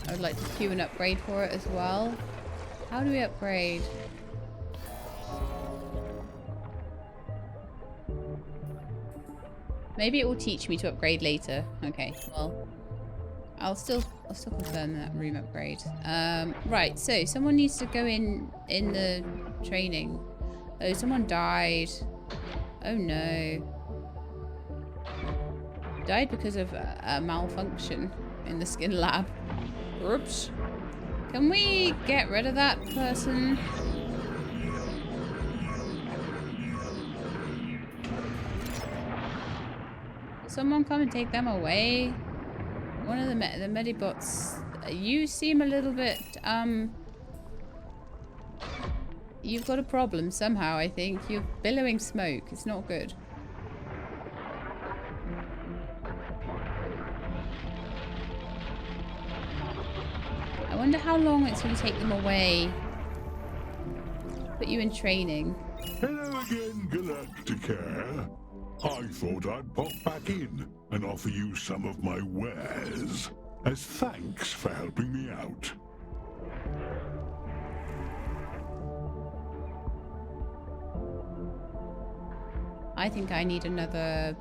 [SPEAKER 1] I would like to queue an upgrade for it as well. How do we upgrade? Maybe it will teach me to upgrade later. Okay, well, I'll still confirm that room upgrade. Right, so someone needs to go in the training. Oh, someone died. Oh no. Died because of a malfunction in the skin lab. Oops. Can we get rid of that person? Someone come and take them away. One of the medibots. You seem a little bit you've got a problem somehow. I think you're billowing smoke. It's not good. I wonder how long it's going to take them away. Put you in training.
[SPEAKER 5] Hello again, Galacticare. I thought I'd pop back in and offer you some of my wares as thanks for helping me out.
[SPEAKER 1] I think I need another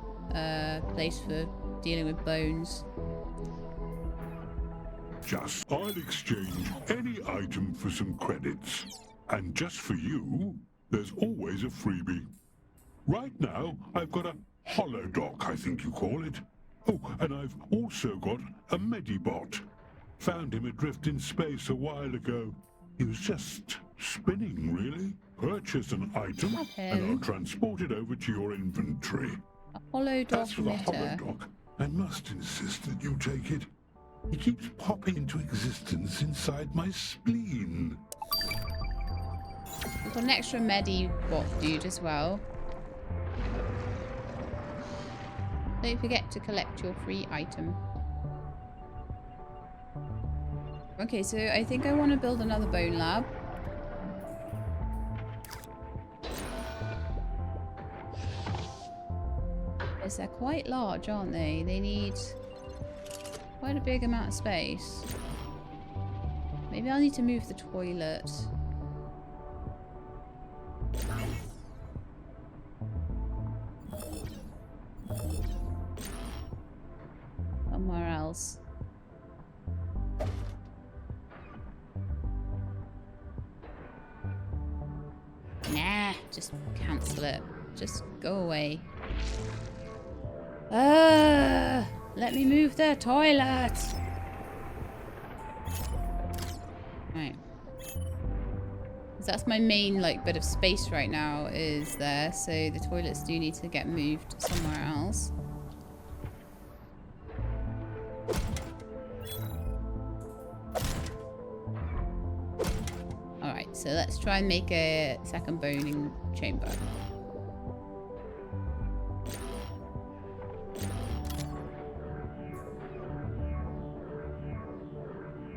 [SPEAKER 1] place for dealing with bones.
[SPEAKER 5] I'll exchange any item for some credits. And just for you, there's always a freebie. Right now, I've got a holodoc, I think you call it. Oh, and I've also got a medibot. Found him adrift in space a while ago. He was just spinning, really. Purchase an item, and I'll transport it over to your inventory.
[SPEAKER 1] A holodoc
[SPEAKER 5] As for the
[SPEAKER 1] emitter.
[SPEAKER 5] holodoc, I must insist that you take it. He keeps popping into existence inside my spleen.
[SPEAKER 1] We've got an extra medi bot dude as well. Don't forget to collect your free item. Okay, so I think I want to build another bone lab. Because they're quite large, aren't they? They need quite a big amount of space. Maybe I'll need to move the toilet. Somewhere else. Nah, just cancel it. Just go away. Let me move the toilet. Right. That's my main like bit of space right now is there, so the toilets do need to get moved somewhere else. Alright, so let's try and make a second boning chamber.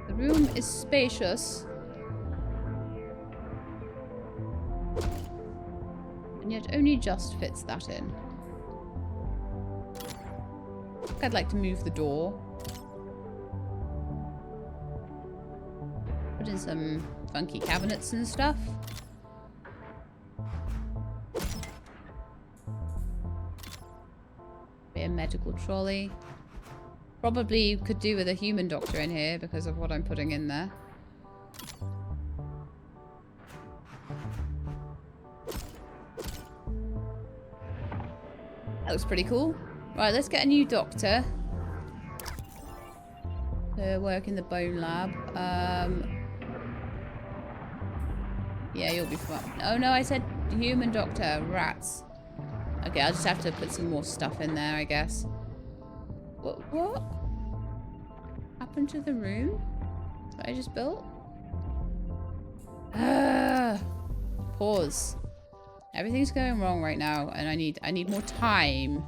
[SPEAKER 1] The room is spacious. And yet only just fits that in. I think I'd like to move the door. Put in some funky cabinets and stuff. Be a medical trolley. Probably could do with a human doctor in here because of what I'm putting in there. That looks pretty cool. Right, let's get a new doctor to work in the bone lab. Yeah, you'll be fine. Oh no, I said human doctor. Rats. Okay, I'll just have to put some more stuff in there, I guess. What happened to the room that I just built? Pause. Everything's going wrong right now, and I need more time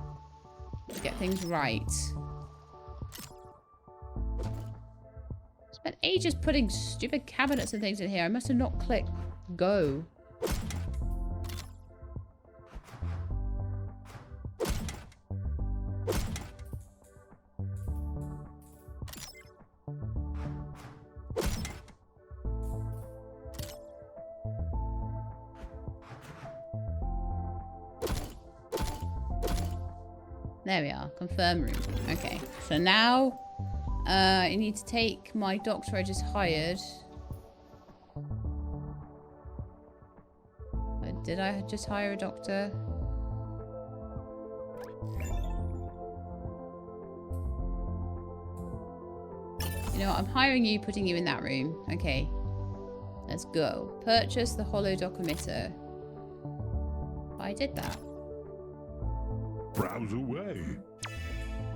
[SPEAKER 1] to get things right. Spent ages putting stupid cabinets and things in here. I must have not clicked go. There we are. Confirm room. Okay. So now I need to take my doctor I just hired. Did I just hire a doctor? You know what? I'm hiring you, putting you in that room. Okay. Let's go. Purchase the hollow dock emitter. I did that.
[SPEAKER 5] Browse away.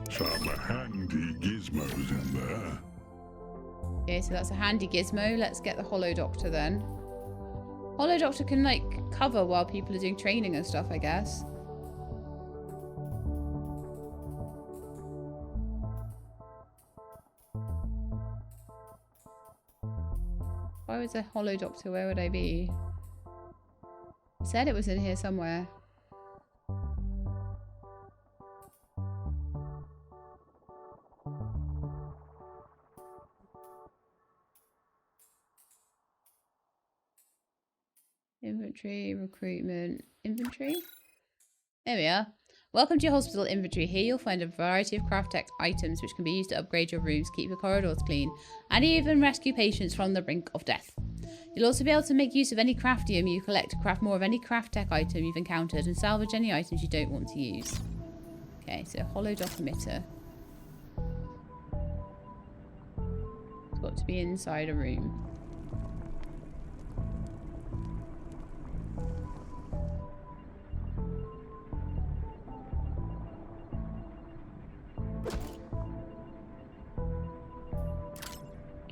[SPEAKER 5] Some handy gizmos in there.
[SPEAKER 1] Okay, so that's a handy gizmo. Let's get the hollow doctor then. Hollow doctor can like cover while people are doing training and stuff, I guess. Why was a hollow doctor? Where would I be? I said it was in here somewhere. Inventory, recruitment, inventory. There we are. Welcome to your hospital inventory. Here you'll find a variety of craft tech items which can be used to upgrade your rooms, keep your corridors clean, and even rescue patients from the brink of death. You'll also be able to make use of any craftium you collect to craft more of any craft tech item you've encountered and salvage any items you don't want to use. Okay, so hollow dock emitter. It's got to be inside a room.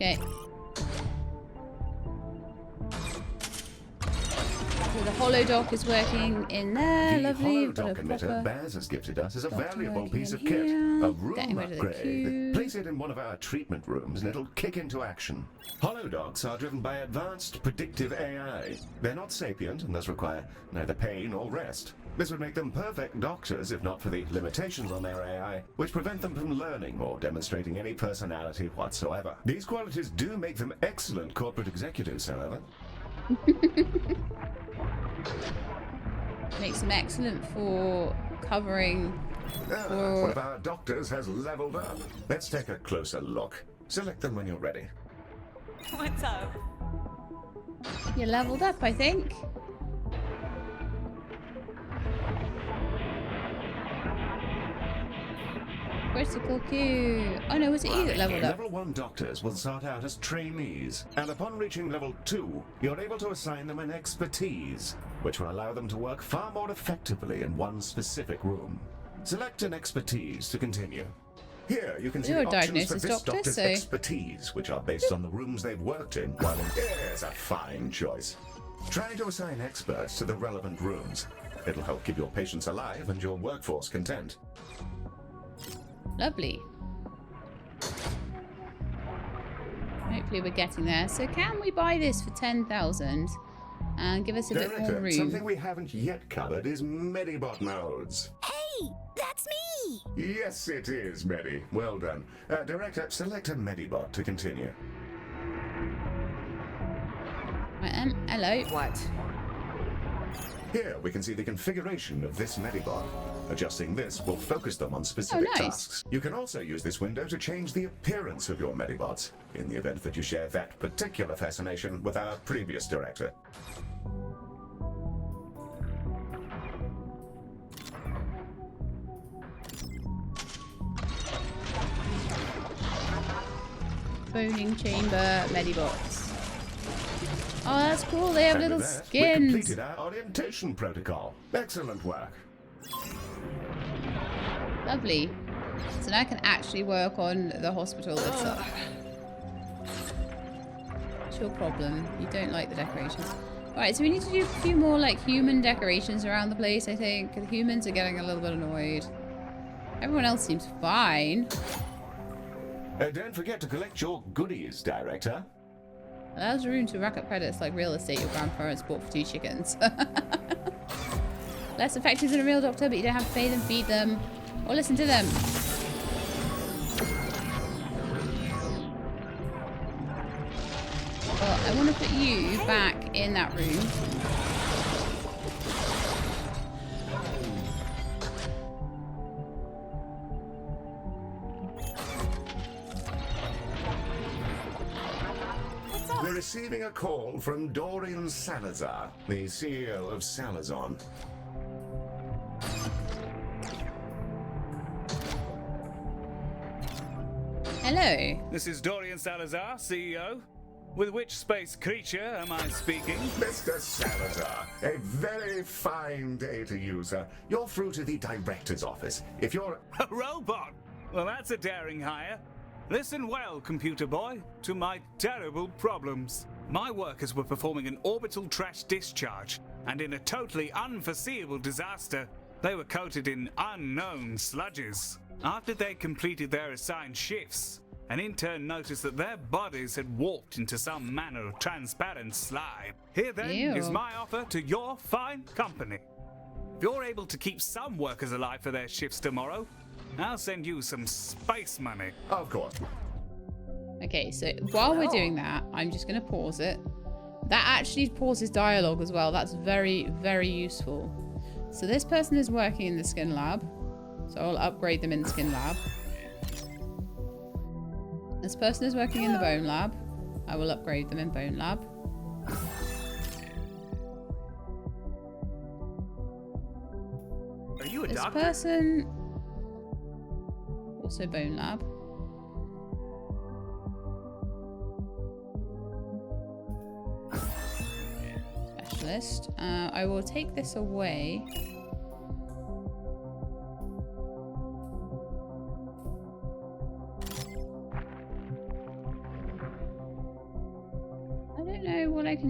[SPEAKER 1] Okay. So the holodock is working in there.
[SPEAKER 2] The
[SPEAKER 1] Lovely.
[SPEAKER 2] holodock emitter
[SPEAKER 1] proper
[SPEAKER 2] Baz has gifted us is a
[SPEAKER 1] doctor
[SPEAKER 2] valuable
[SPEAKER 1] working
[SPEAKER 2] piece
[SPEAKER 1] in
[SPEAKER 2] of kit.
[SPEAKER 1] here.
[SPEAKER 2] A
[SPEAKER 1] Getting
[SPEAKER 2] room
[SPEAKER 1] rid of the
[SPEAKER 2] upgrade.
[SPEAKER 1] cube.
[SPEAKER 2] Place it in one of our treatment rooms and it'll kick into action. Holodocks are driven by advanced predictive AI. They're not sapient and thus require neither pain nor rest. This would make them perfect doctors if not for the limitations on their AI, which prevent them from learning or demonstrating any personality whatsoever. These qualities do make them excellent corporate executives, however.
[SPEAKER 1] Makes them excellent for covering.
[SPEAKER 2] One of our doctors has leveled up. Let's take a closer look. Select them when you're ready.
[SPEAKER 3] What's up?
[SPEAKER 1] You leveled up, I think. Critical Q. Oh no, was it you that leveled up?
[SPEAKER 2] Level 1 doctors will start out as trainees, and upon reaching level 2, you're able to assign them an expertise, which will allow them to work far more effectively in one specific room. Select an expertise to continue. Here, you can see
[SPEAKER 1] You're
[SPEAKER 2] the
[SPEAKER 1] a
[SPEAKER 2] options for
[SPEAKER 1] diagnosis
[SPEAKER 2] this
[SPEAKER 1] doctor,
[SPEAKER 2] doctor's
[SPEAKER 1] so-
[SPEAKER 2] expertise, which are based on the rooms they've worked in, while here's a fine choice. Try to assign experts to the relevant rooms. It'll help keep your patients alive and your workforce content.
[SPEAKER 1] Lovely. Hopefully we're getting there. So can we buy this for 10,000 and give us a bit more
[SPEAKER 2] Director,
[SPEAKER 1] room?
[SPEAKER 2] something we haven't yet covered is Medibot modes.
[SPEAKER 4] Hey, that's me!
[SPEAKER 2] Yes, it is, Medi. Well done. Director, select a Medibot to continue.
[SPEAKER 1] Right then, hello.
[SPEAKER 3] What?
[SPEAKER 2] Here, we can see the configuration of this Medibot. Adjusting this will focus them on specific
[SPEAKER 1] nice.
[SPEAKER 2] tasks. You can also use this window to change the appearance of your Medibots, in the event that you share that particular fascination with our previous director.
[SPEAKER 1] Boning chamber Medibots. Oh, that's cool. They have
[SPEAKER 2] And
[SPEAKER 1] little
[SPEAKER 2] with that, we
[SPEAKER 1] skins.
[SPEAKER 2] completed our orientation protocol. Excellent work.
[SPEAKER 1] Lovely. So now I can actually work on the hospital itself. What's your problem? You don't like the decorations. Alright, so we need to do a few more like human decorations around the place, I think. The humans are getting a little bit annoyed. Everyone else seems fine.
[SPEAKER 2] Don't forget to collect your goodies, Director.
[SPEAKER 1] Allows room to rack up credits like real estate your grandparents bought for 2 chickens. Less effective than a real doctor, but you don't have to pay them, feed them, or listen to them. Well, I want to put you back in that room.
[SPEAKER 2] We're receiving a call from Dorian Salazar, the CEO of Salazon.
[SPEAKER 1] Hello.
[SPEAKER 7] This is Dorian Salazar, CEO. With which space creature am I speaking?
[SPEAKER 2] Mr. Salazar, a very fine day to you, sir. You're through to the director's office. If you're...
[SPEAKER 7] A robot? Well, that's a daring hire. Listen well, computer boy, to my terrible problems. My workers were performing an orbital trash discharge, and in a totally unforeseeable disaster, they were coated in unknown sludges. After they completed their assigned shifts, an intern noticed that their bodies had warped into some manner of transparent slime. Here then
[SPEAKER 1] Ew.
[SPEAKER 7] is my offer to your fine company. If you're able to keep some workers alive for their shifts tomorrow, I'll send you some space money.
[SPEAKER 2] Of course.
[SPEAKER 1] Okay, so while we're doing that, I'm just going to pause it. That actually pauses dialogue as well. That's very, very useful. So this person is working in the skin lab. So I'll upgrade them in the skin lab. This person is working in the bone lab. I will upgrade them in bone lab.
[SPEAKER 7] Are you a
[SPEAKER 1] This
[SPEAKER 7] doctor?
[SPEAKER 1] person... Also bone lab. Specialist. I will take this away.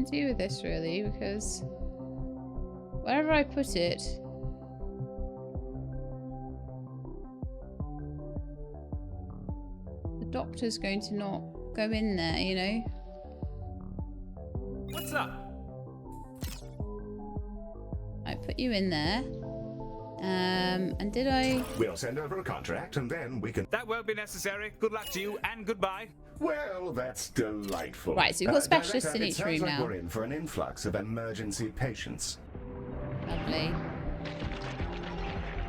[SPEAKER 1] do with this really, because wherever I put it, the doctor's going to not go in there, you know?
[SPEAKER 7] What's up?
[SPEAKER 1] I put you in there. And did I?
[SPEAKER 2] We'll send over a contract and then we can...
[SPEAKER 7] That won't be necessary. Good luck to you and goodbye.
[SPEAKER 2] Well, that's delightful.
[SPEAKER 1] Right, so we've got specialists
[SPEAKER 2] Director,
[SPEAKER 1] in each
[SPEAKER 2] it
[SPEAKER 1] room
[SPEAKER 2] sounds like
[SPEAKER 1] now.
[SPEAKER 2] we're in for an influx of emergency patients.
[SPEAKER 1] Lovely.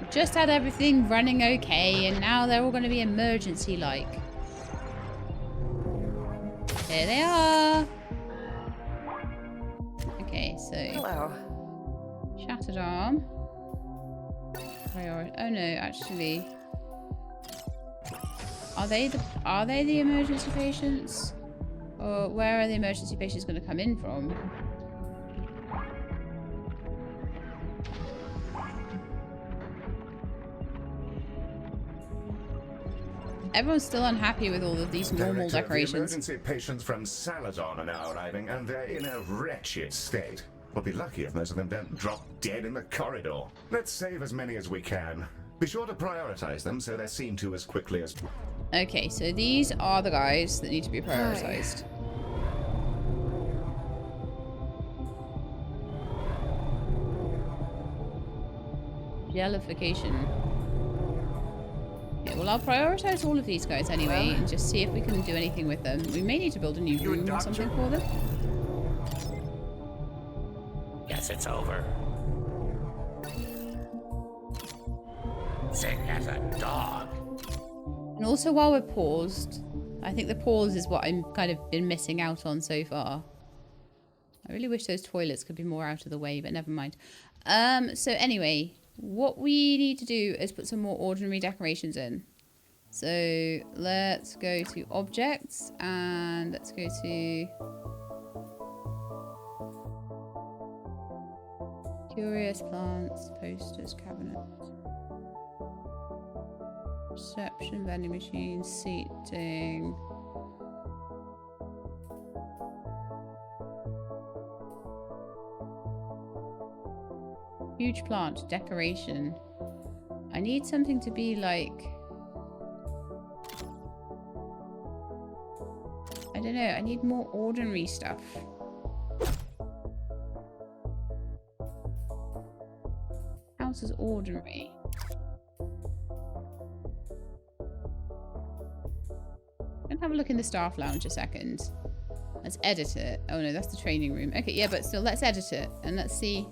[SPEAKER 1] We just had everything running okay, and now they're all going to be emergency-like. Here they are. Okay, so...
[SPEAKER 3] Hello.
[SPEAKER 1] Shattered arm. Oh no, actually... Are they the emergency patients? Or where are the emergency patients going to come in from? Everyone's still unhappy with all of these normal
[SPEAKER 2] Director,
[SPEAKER 1] decorations.
[SPEAKER 2] The emergency patients from Salazon are now arriving, and they're in a wretched state. We'll be lucky if most of them don't drop dead in the corridor. Let's save as many as we can. Be sure to prioritize them so they're seen to as quickly as...
[SPEAKER 1] Okay, so these are the guys that need to be prioritized. Jellification. Okay, well I'll prioritize all of these guys anyway and just see if we can do anything with them. We may need to build a new room or something for them.
[SPEAKER 6] Guess it's over. Sick as a dog.
[SPEAKER 1] And also while we're paused, I think the pause is what I'm kind of been missing out on so far. I really wish those toilets could be more out of the way, but never mind. So anyway, what we need to do is put some more ordinary decorations in. So let's go to objects and let's go to curious plants, posters, cabinets. Reception, vending machine, seating. Huge plant, decoration. I need something to be like... I don't know, I need more ordinary stuff. House is ordinary. Have a look in the staff lounge a second. Let's edit it. Oh no, that's the training room. Okay, yeah, but still, let's edit it and let's see.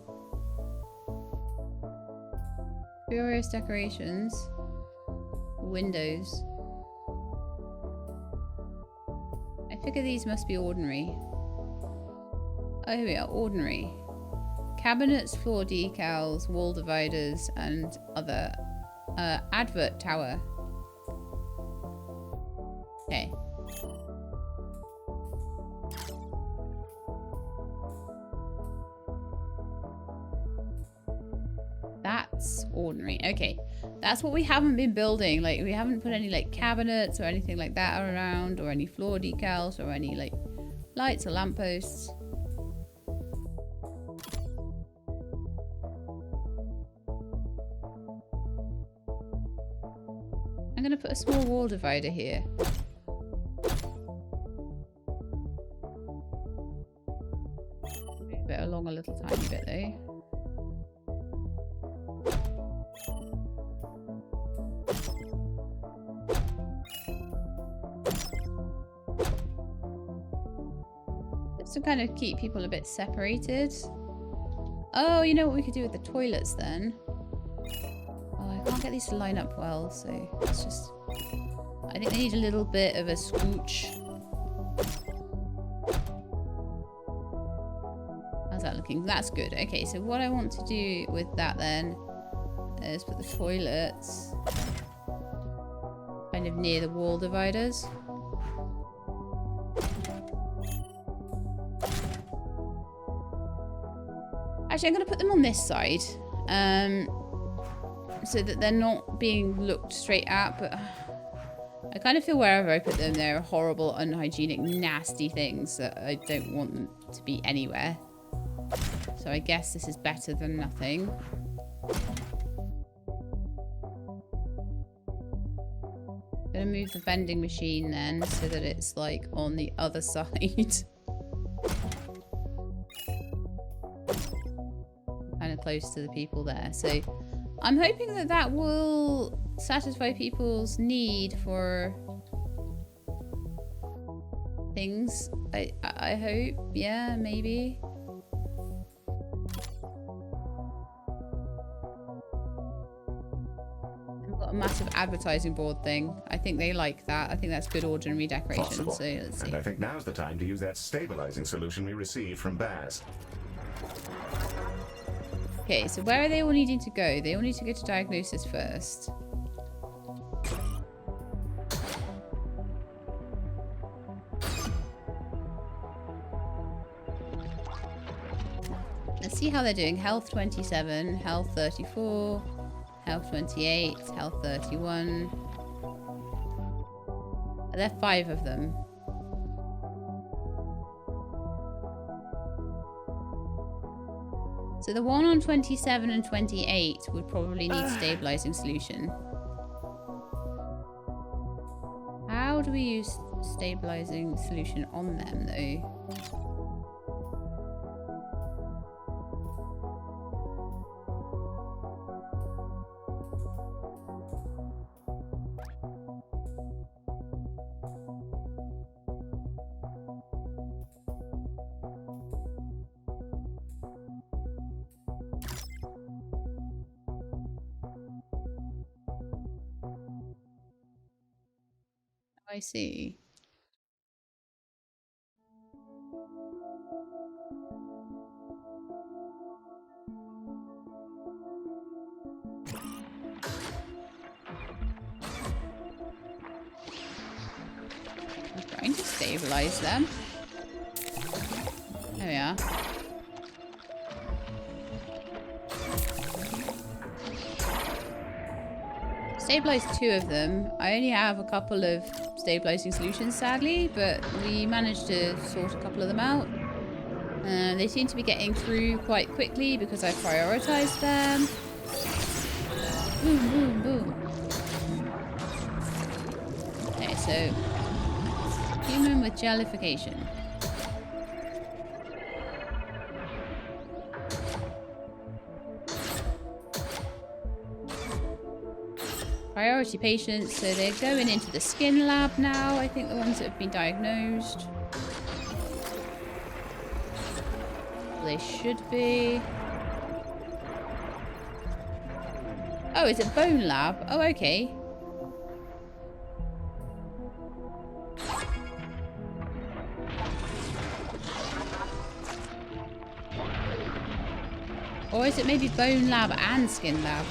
[SPEAKER 1] Curious decorations. Windows. I figure these must be ordinary. Oh, here we are. Ordinary. Cabinets, floor decals, wall dividers, and other. Advert tower. Okay. That's ordinary. Okay. That's what we haven't been building. Like, we haven't put any, like, cabinets or anything like that around, or any floor decals, or any, like, lights or lampposts. I'm going to put a small wall divider here. Move it along a little tiny bit though. Just to kind of keep people a bit separated. Oh, you know what we could do with the toilets then? I can't get these to line up well, so it's just... I think they need a little bit of a scooch. How's that looking? That's good. Okay, so what I want to do with that then is put the toilets kind of near the wall dividers. Actually, I'm going to put them on this side. So that they're not being looked straight at, but I kind of feel wherever I put them, they're horrible, unhygienic, nasty things that I don't want them to be anywhere. So I guess this is better than nothing. I'm gonna move the vending machine then so that it's like on the other side. Kind of close to the people there. So I'm hoping that that will satisfy people's need for things. I hope. Yeah, maybe. I've got a massive advertising board thing. I think they like that. I think that's good ordinary decoration.
[SPEAKER 2] Possible.
[SPEAKER 1] So let's see.
[SPEAKER 2] And I think now's the time to use that stabilizing solution we received from Baz.
[SPEAKER 1] Okay, so where are they all needing to go? They all need to go to diagnosis first. Let's see how they're doing. Health 27, health 34, health 28, health 31. There are 5 of them. So the one on 27 and 28 would probably need stabilizing solution. How do we use stabilizing solution on them though? I see. I'm trying to stabilize them. There we are. Stabilized 2 of them. I only have a couple of stabilizing solutions, sadly, but we managed to sort a couple of them out. They seem to be getting through quite quickly because I prioritized them. Boom, boom, boom. Okay, so human with jellification. Priority patients, so they're going into the skin lab now. I think the ones that have been diagnosed. They should be. Oh, is it bone lab? Oh, okay. Or is it maybe bone lab and skin lab?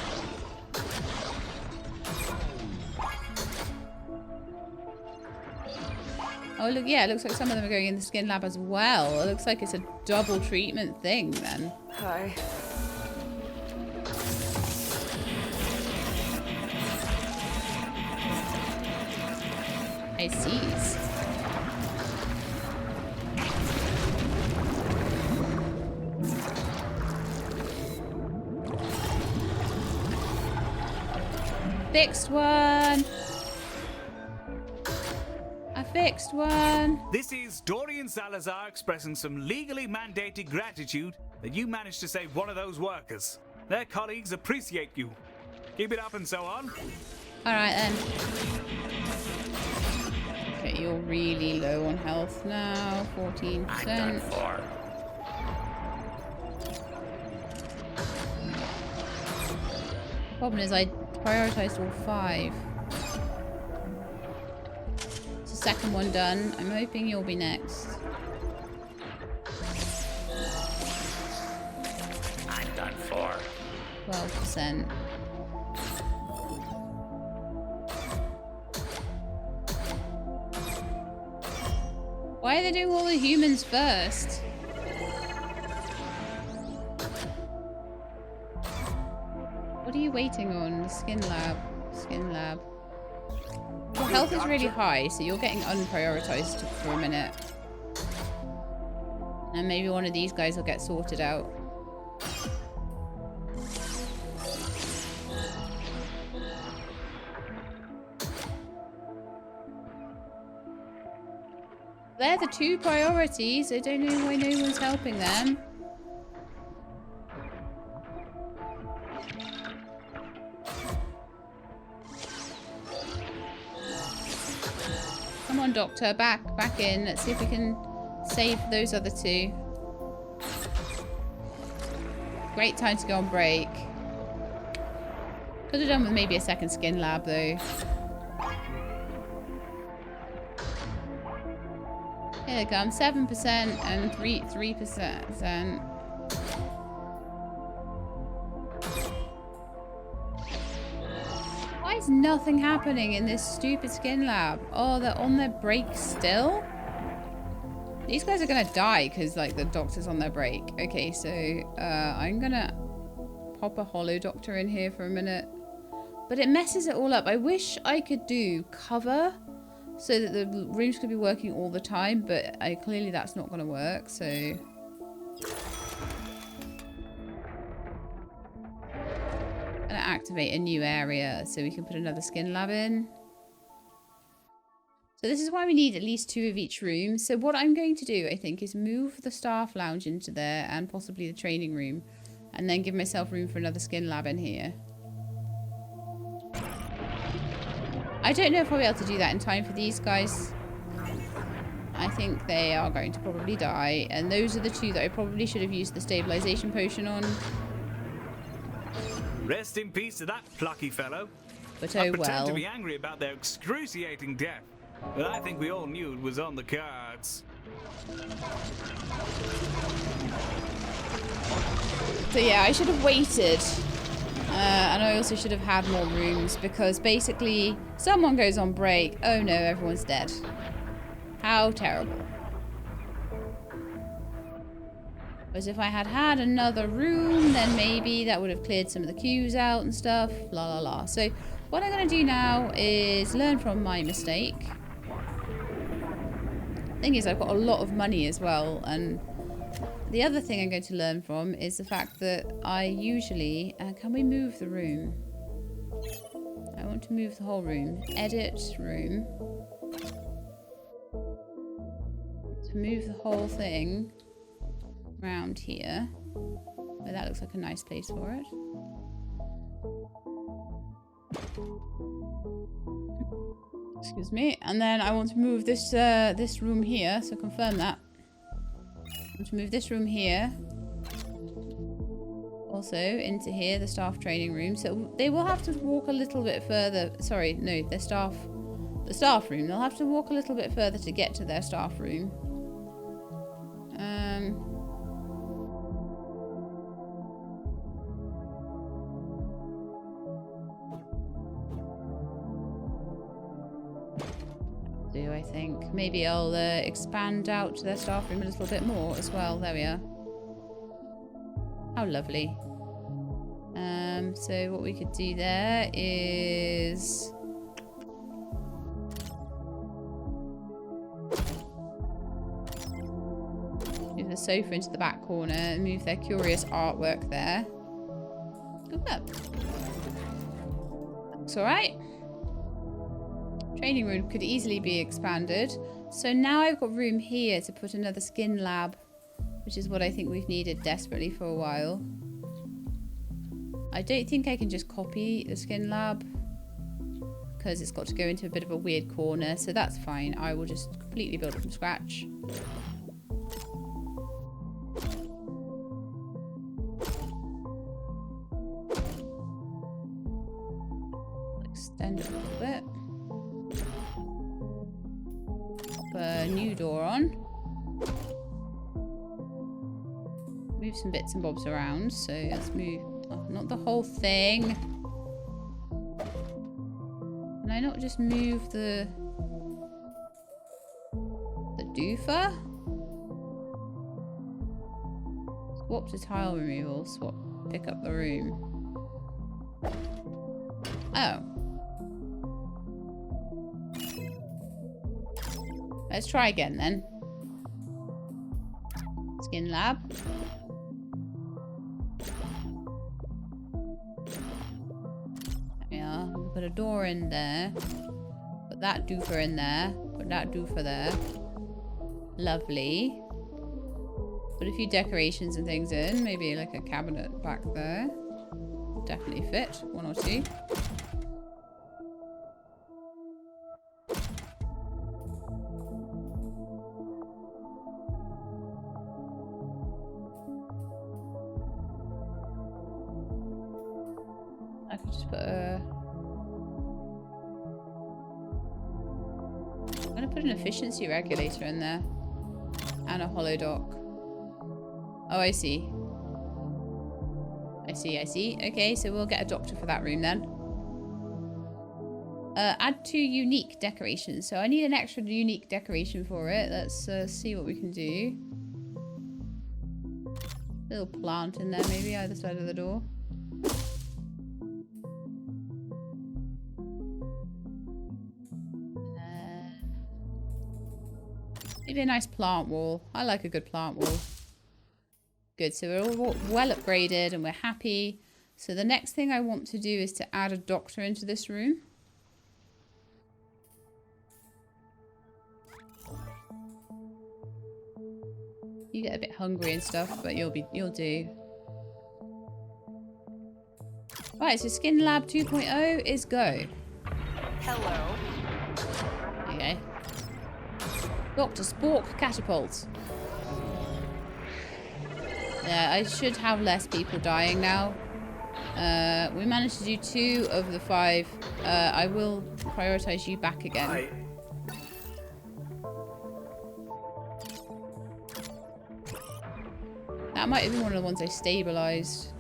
[SPEAKER 1] Oh, look, yeah, it looks like some of them are going in the skin lab as well. It looks like it's a double treatment thing then.
[SPEAKER 3] Hi.
[SPEAKER 1] I see. Fixed one. Fixed one.
[SPEAKER 7] This is Dorian Salazar expressing some legally mandated gratitude that you managed to save one of those workers. Their colleagues appreciate you. Keep it up and so on.
[SPEAKER 1] Alright then. Okay, you're really low on health now. 14%.
[SPEAKER 6] I'm done for.
[SPEAKER 1] Problem is I prioritized all 5. Second one done. I'm hoping you'll be next.
[SPEAKER 6] I'm done for.
[SPEAKER 1] 12%. Why are they doing all the humans first? What are you waiting on? The skin lab. Skin lab. Your health is really high, so you're getting unprioritized for a minute. And maybe one of these guys will get sorted out. They're the 2 priorities. I don't know why no one's helping them. Come on, Doctor. Back in. Let's see if we can save those other 2. Great time to go on break. Could have done with maybe a second skin lab, though. Here it comes, 7% and 3%. Why is nothing happening in this stupid skin lab? Oh, they're on their break still? These guys are gonna die because, like, the doctor's on their break. Okay, so I'm gonna pop a holo doctor in here for a minute. But it messes it all up. I wish I could do cover so that the rooms could be working all the time, but clearly that's not going to work, so... I'm going to activate a new area so we can put another skin lab in. So this is why we need at least 2 of each room. So what I'm going to do, I think, is move the staff lounge into there and possibly the training room, and then give myself room for another skin lab in here. I don't know if I'll be able to do that in time for these guys. I think they are going to probably die. And those are the 2 that I probably should have used the stabilization potion on.
[SPEAKER 7] Rest in peace to that plucky fellow.
[SPEAKER 1] But
[SPEAKER 7] I
[SPEAKER 1] oh
[SPEAKER 7] pretend
[SPEAKER 1] well.
[SPEAKER 7] to be angry about their excruciating death, but I think we all knew it was on the cards.
[SPEAKER 1] So yeah, I should have waited. And I also should have had more rooms because basically someone goes on break. Oh no, everyone's dead. How terrible. Whereas if I had had another room, then maybe that would have cleared some of the queues out and stuff. La la la. So what I'm going to do now is learn from my mistake. Thing is, I've got a lot of money as well, and the other thing I'm going to learn from is the fact that I usually... can we move the room? I want to move the whole room. Edit room. To move the whole thing around here. Oh, that looks like a nice place for it. Excuse me. And then I want to move this this room here, so confirm that. I want to move this room here. Also into here, the staff training room. So they will have to walk a little bit further. Sorry, no, the staff room. They'll have to walk a little bit further to get to their staff room. I think maybe I'll expand out their staff room a little bit more as well. There we are. How lovely. So what we could do there is move the sofa into the back corner and move their curious artwork there. Good luck. Looks alright. Training room could easily be expanded. So now I've got room here to put another skin lab, which is what I think we've needed desperately for a while. I don't think I can just copy the skin lab because it's got to go into a bit of a weird corner, so that's fine. I will just completely build it from scratch. Extend it a little bit. A new door on. Move some bits and bobs around. So let's move. Oh, not the whole thing. Can I not just move the doofer? Swap to tile removal. Swap. Pick up the room. Oh. Let's try again then. Skin lab. There we are. We'll put a door in there. Put that doofer in there. Put that doofer there. Lovely. Put a few decorations and things in. Maybe like a cabinet back there. Definitely fit. 1 or 2. I could just put a... I'm going to put an efficiency regulator in there. And a hollow dock. Oh, I see. I see. Okay, so we'll get a doctor for that room then. Add 2 unique decorations. So I need an extra unique decoration for it. Let's see what we can do. Little plant in there maybe, either side of the door. Maybe a nice plant wall. I like a good plant wall. Good, so we're all well upgraded and we're happy. So the next thing I want to do is to add a doctor into this room. You get a bit hungry and stuff, but you'll do. Right, so Skin Lab 2.0 is go.
[SPEAKER 3] Hello.
[SPEAKER 1] Okay. Dr. Spork Catapult. Yeah, I should have less people dying now. We managed to do 2 of the 5. I will prioritize you back again. That might have been one of the ones I stabilized.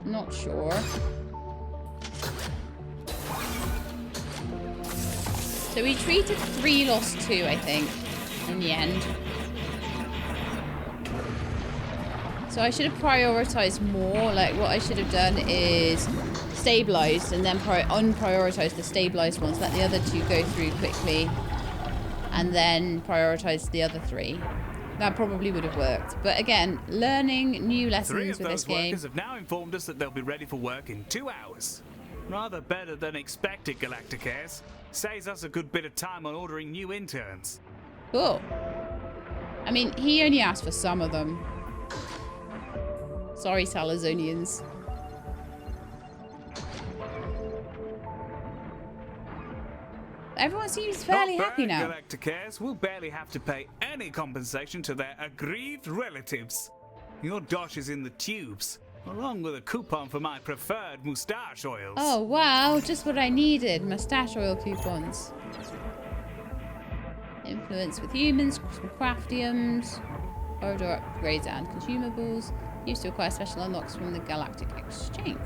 [SPEAKER 1] Not sure. So we treated 3, lost 2, I think, in the end. So I should have prioritized more. Like, what I should have done is stabilized and then unprioritized the stabilized ones. Let the other 2 go through quickly. And then prioritize the other 3. That probably would have worked. But again, learning new lessons with this game.
[SPEAKER 7] 3 of those workers have now informed us that they'll be ready for work in 2 hours. Rather better than expected, Galacticares. Saves us a good bit of time on ordering new interns.
[SPEAKER 1] Cool. I mean, he only asked for some of them. Sorry, Salazonians. Everyone seems fairly happy now.
[SPEAKER 7] Galacticares will barely have to pay any compensation to their aggrieved relatives. Your dosh is in the tubes, along with a coupon for my preferred moustache oils.
[SPEAKER 1] Oh, wow. Just what I needed. Moustache oil coupons. Influence with humans, some craftiums, corridor upgrades and consumables. Used to acquire special unlocks from the Galactic Exchange.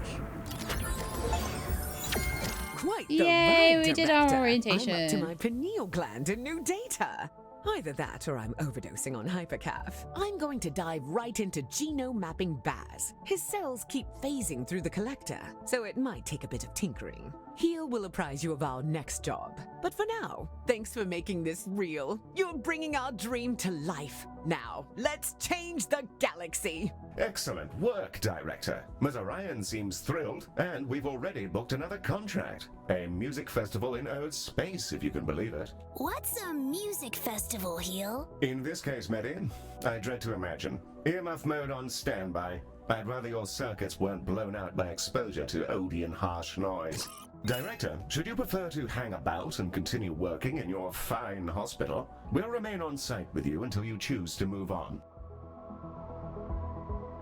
[SPEAKER 3] Quite the
[SPEAKER 1] Yay,
[SPEAKER 3] ride,
[SPEAKER 1] we did
[SPEAKER 3] Director.
[SPEAKER 1] our orientation.
[SPEAKER 3] I'm up to my pineal gland in new data. Either that or I'm overdosing on hypercaf. I'm going to dive right into genome mapping Baz. His cells keep phasing through the collector, so it might take a bit of tinkering. Heal will apprise you of our next job. But for now, thanks for making this real. You're bringing our dream to life. Now, let's change the galaxy.
[SPEAKER 2] Excellent work, Director. Mazarian seems thrilled, and we've already booked another contract. A music festival in Earth space, if you can believe it.
[SPEAKER 4] What's a music festival, Heel?
[SPEAKER 2] In this case, Medi, I dread to imagine. Earmuff mode on standby. I'd rather your circuits weren't blown out by exposure to Odeon harsh noise. Director, should you prefer to hang about and continue working in your fine hospital? We'll remain on site with you until you choose to move on.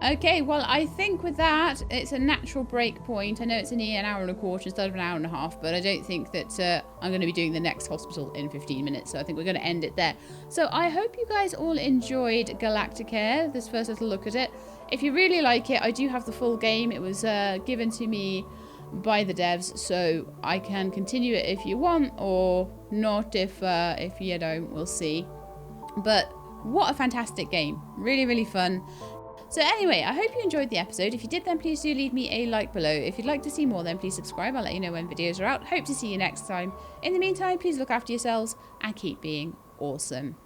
[SPEAKER 1] Okay, well, I think with that, it's a natural break point. I know it's only an hour and a quarter instead of an hour and a half, but I don't think that I'm going to be doing the next hospital in 15 minutes, so I think we're going to end it there. So I hope you guys all enjoyed Galacticare, this first little look at it. If you really like it, I do have the full game. It was given to me by the devs, so I can continue it if you want, or not if you don't, we'll see. But what a fantastic game. Really, really fun. So anyway, I hope you enjoyed the episode. If you did, then please do leave me a like below. If you'd like to see more, then please subscribe. I'll let you know when videos are out. Hope to see you next time. In the meantime, please look after yourselves and keep being awesome.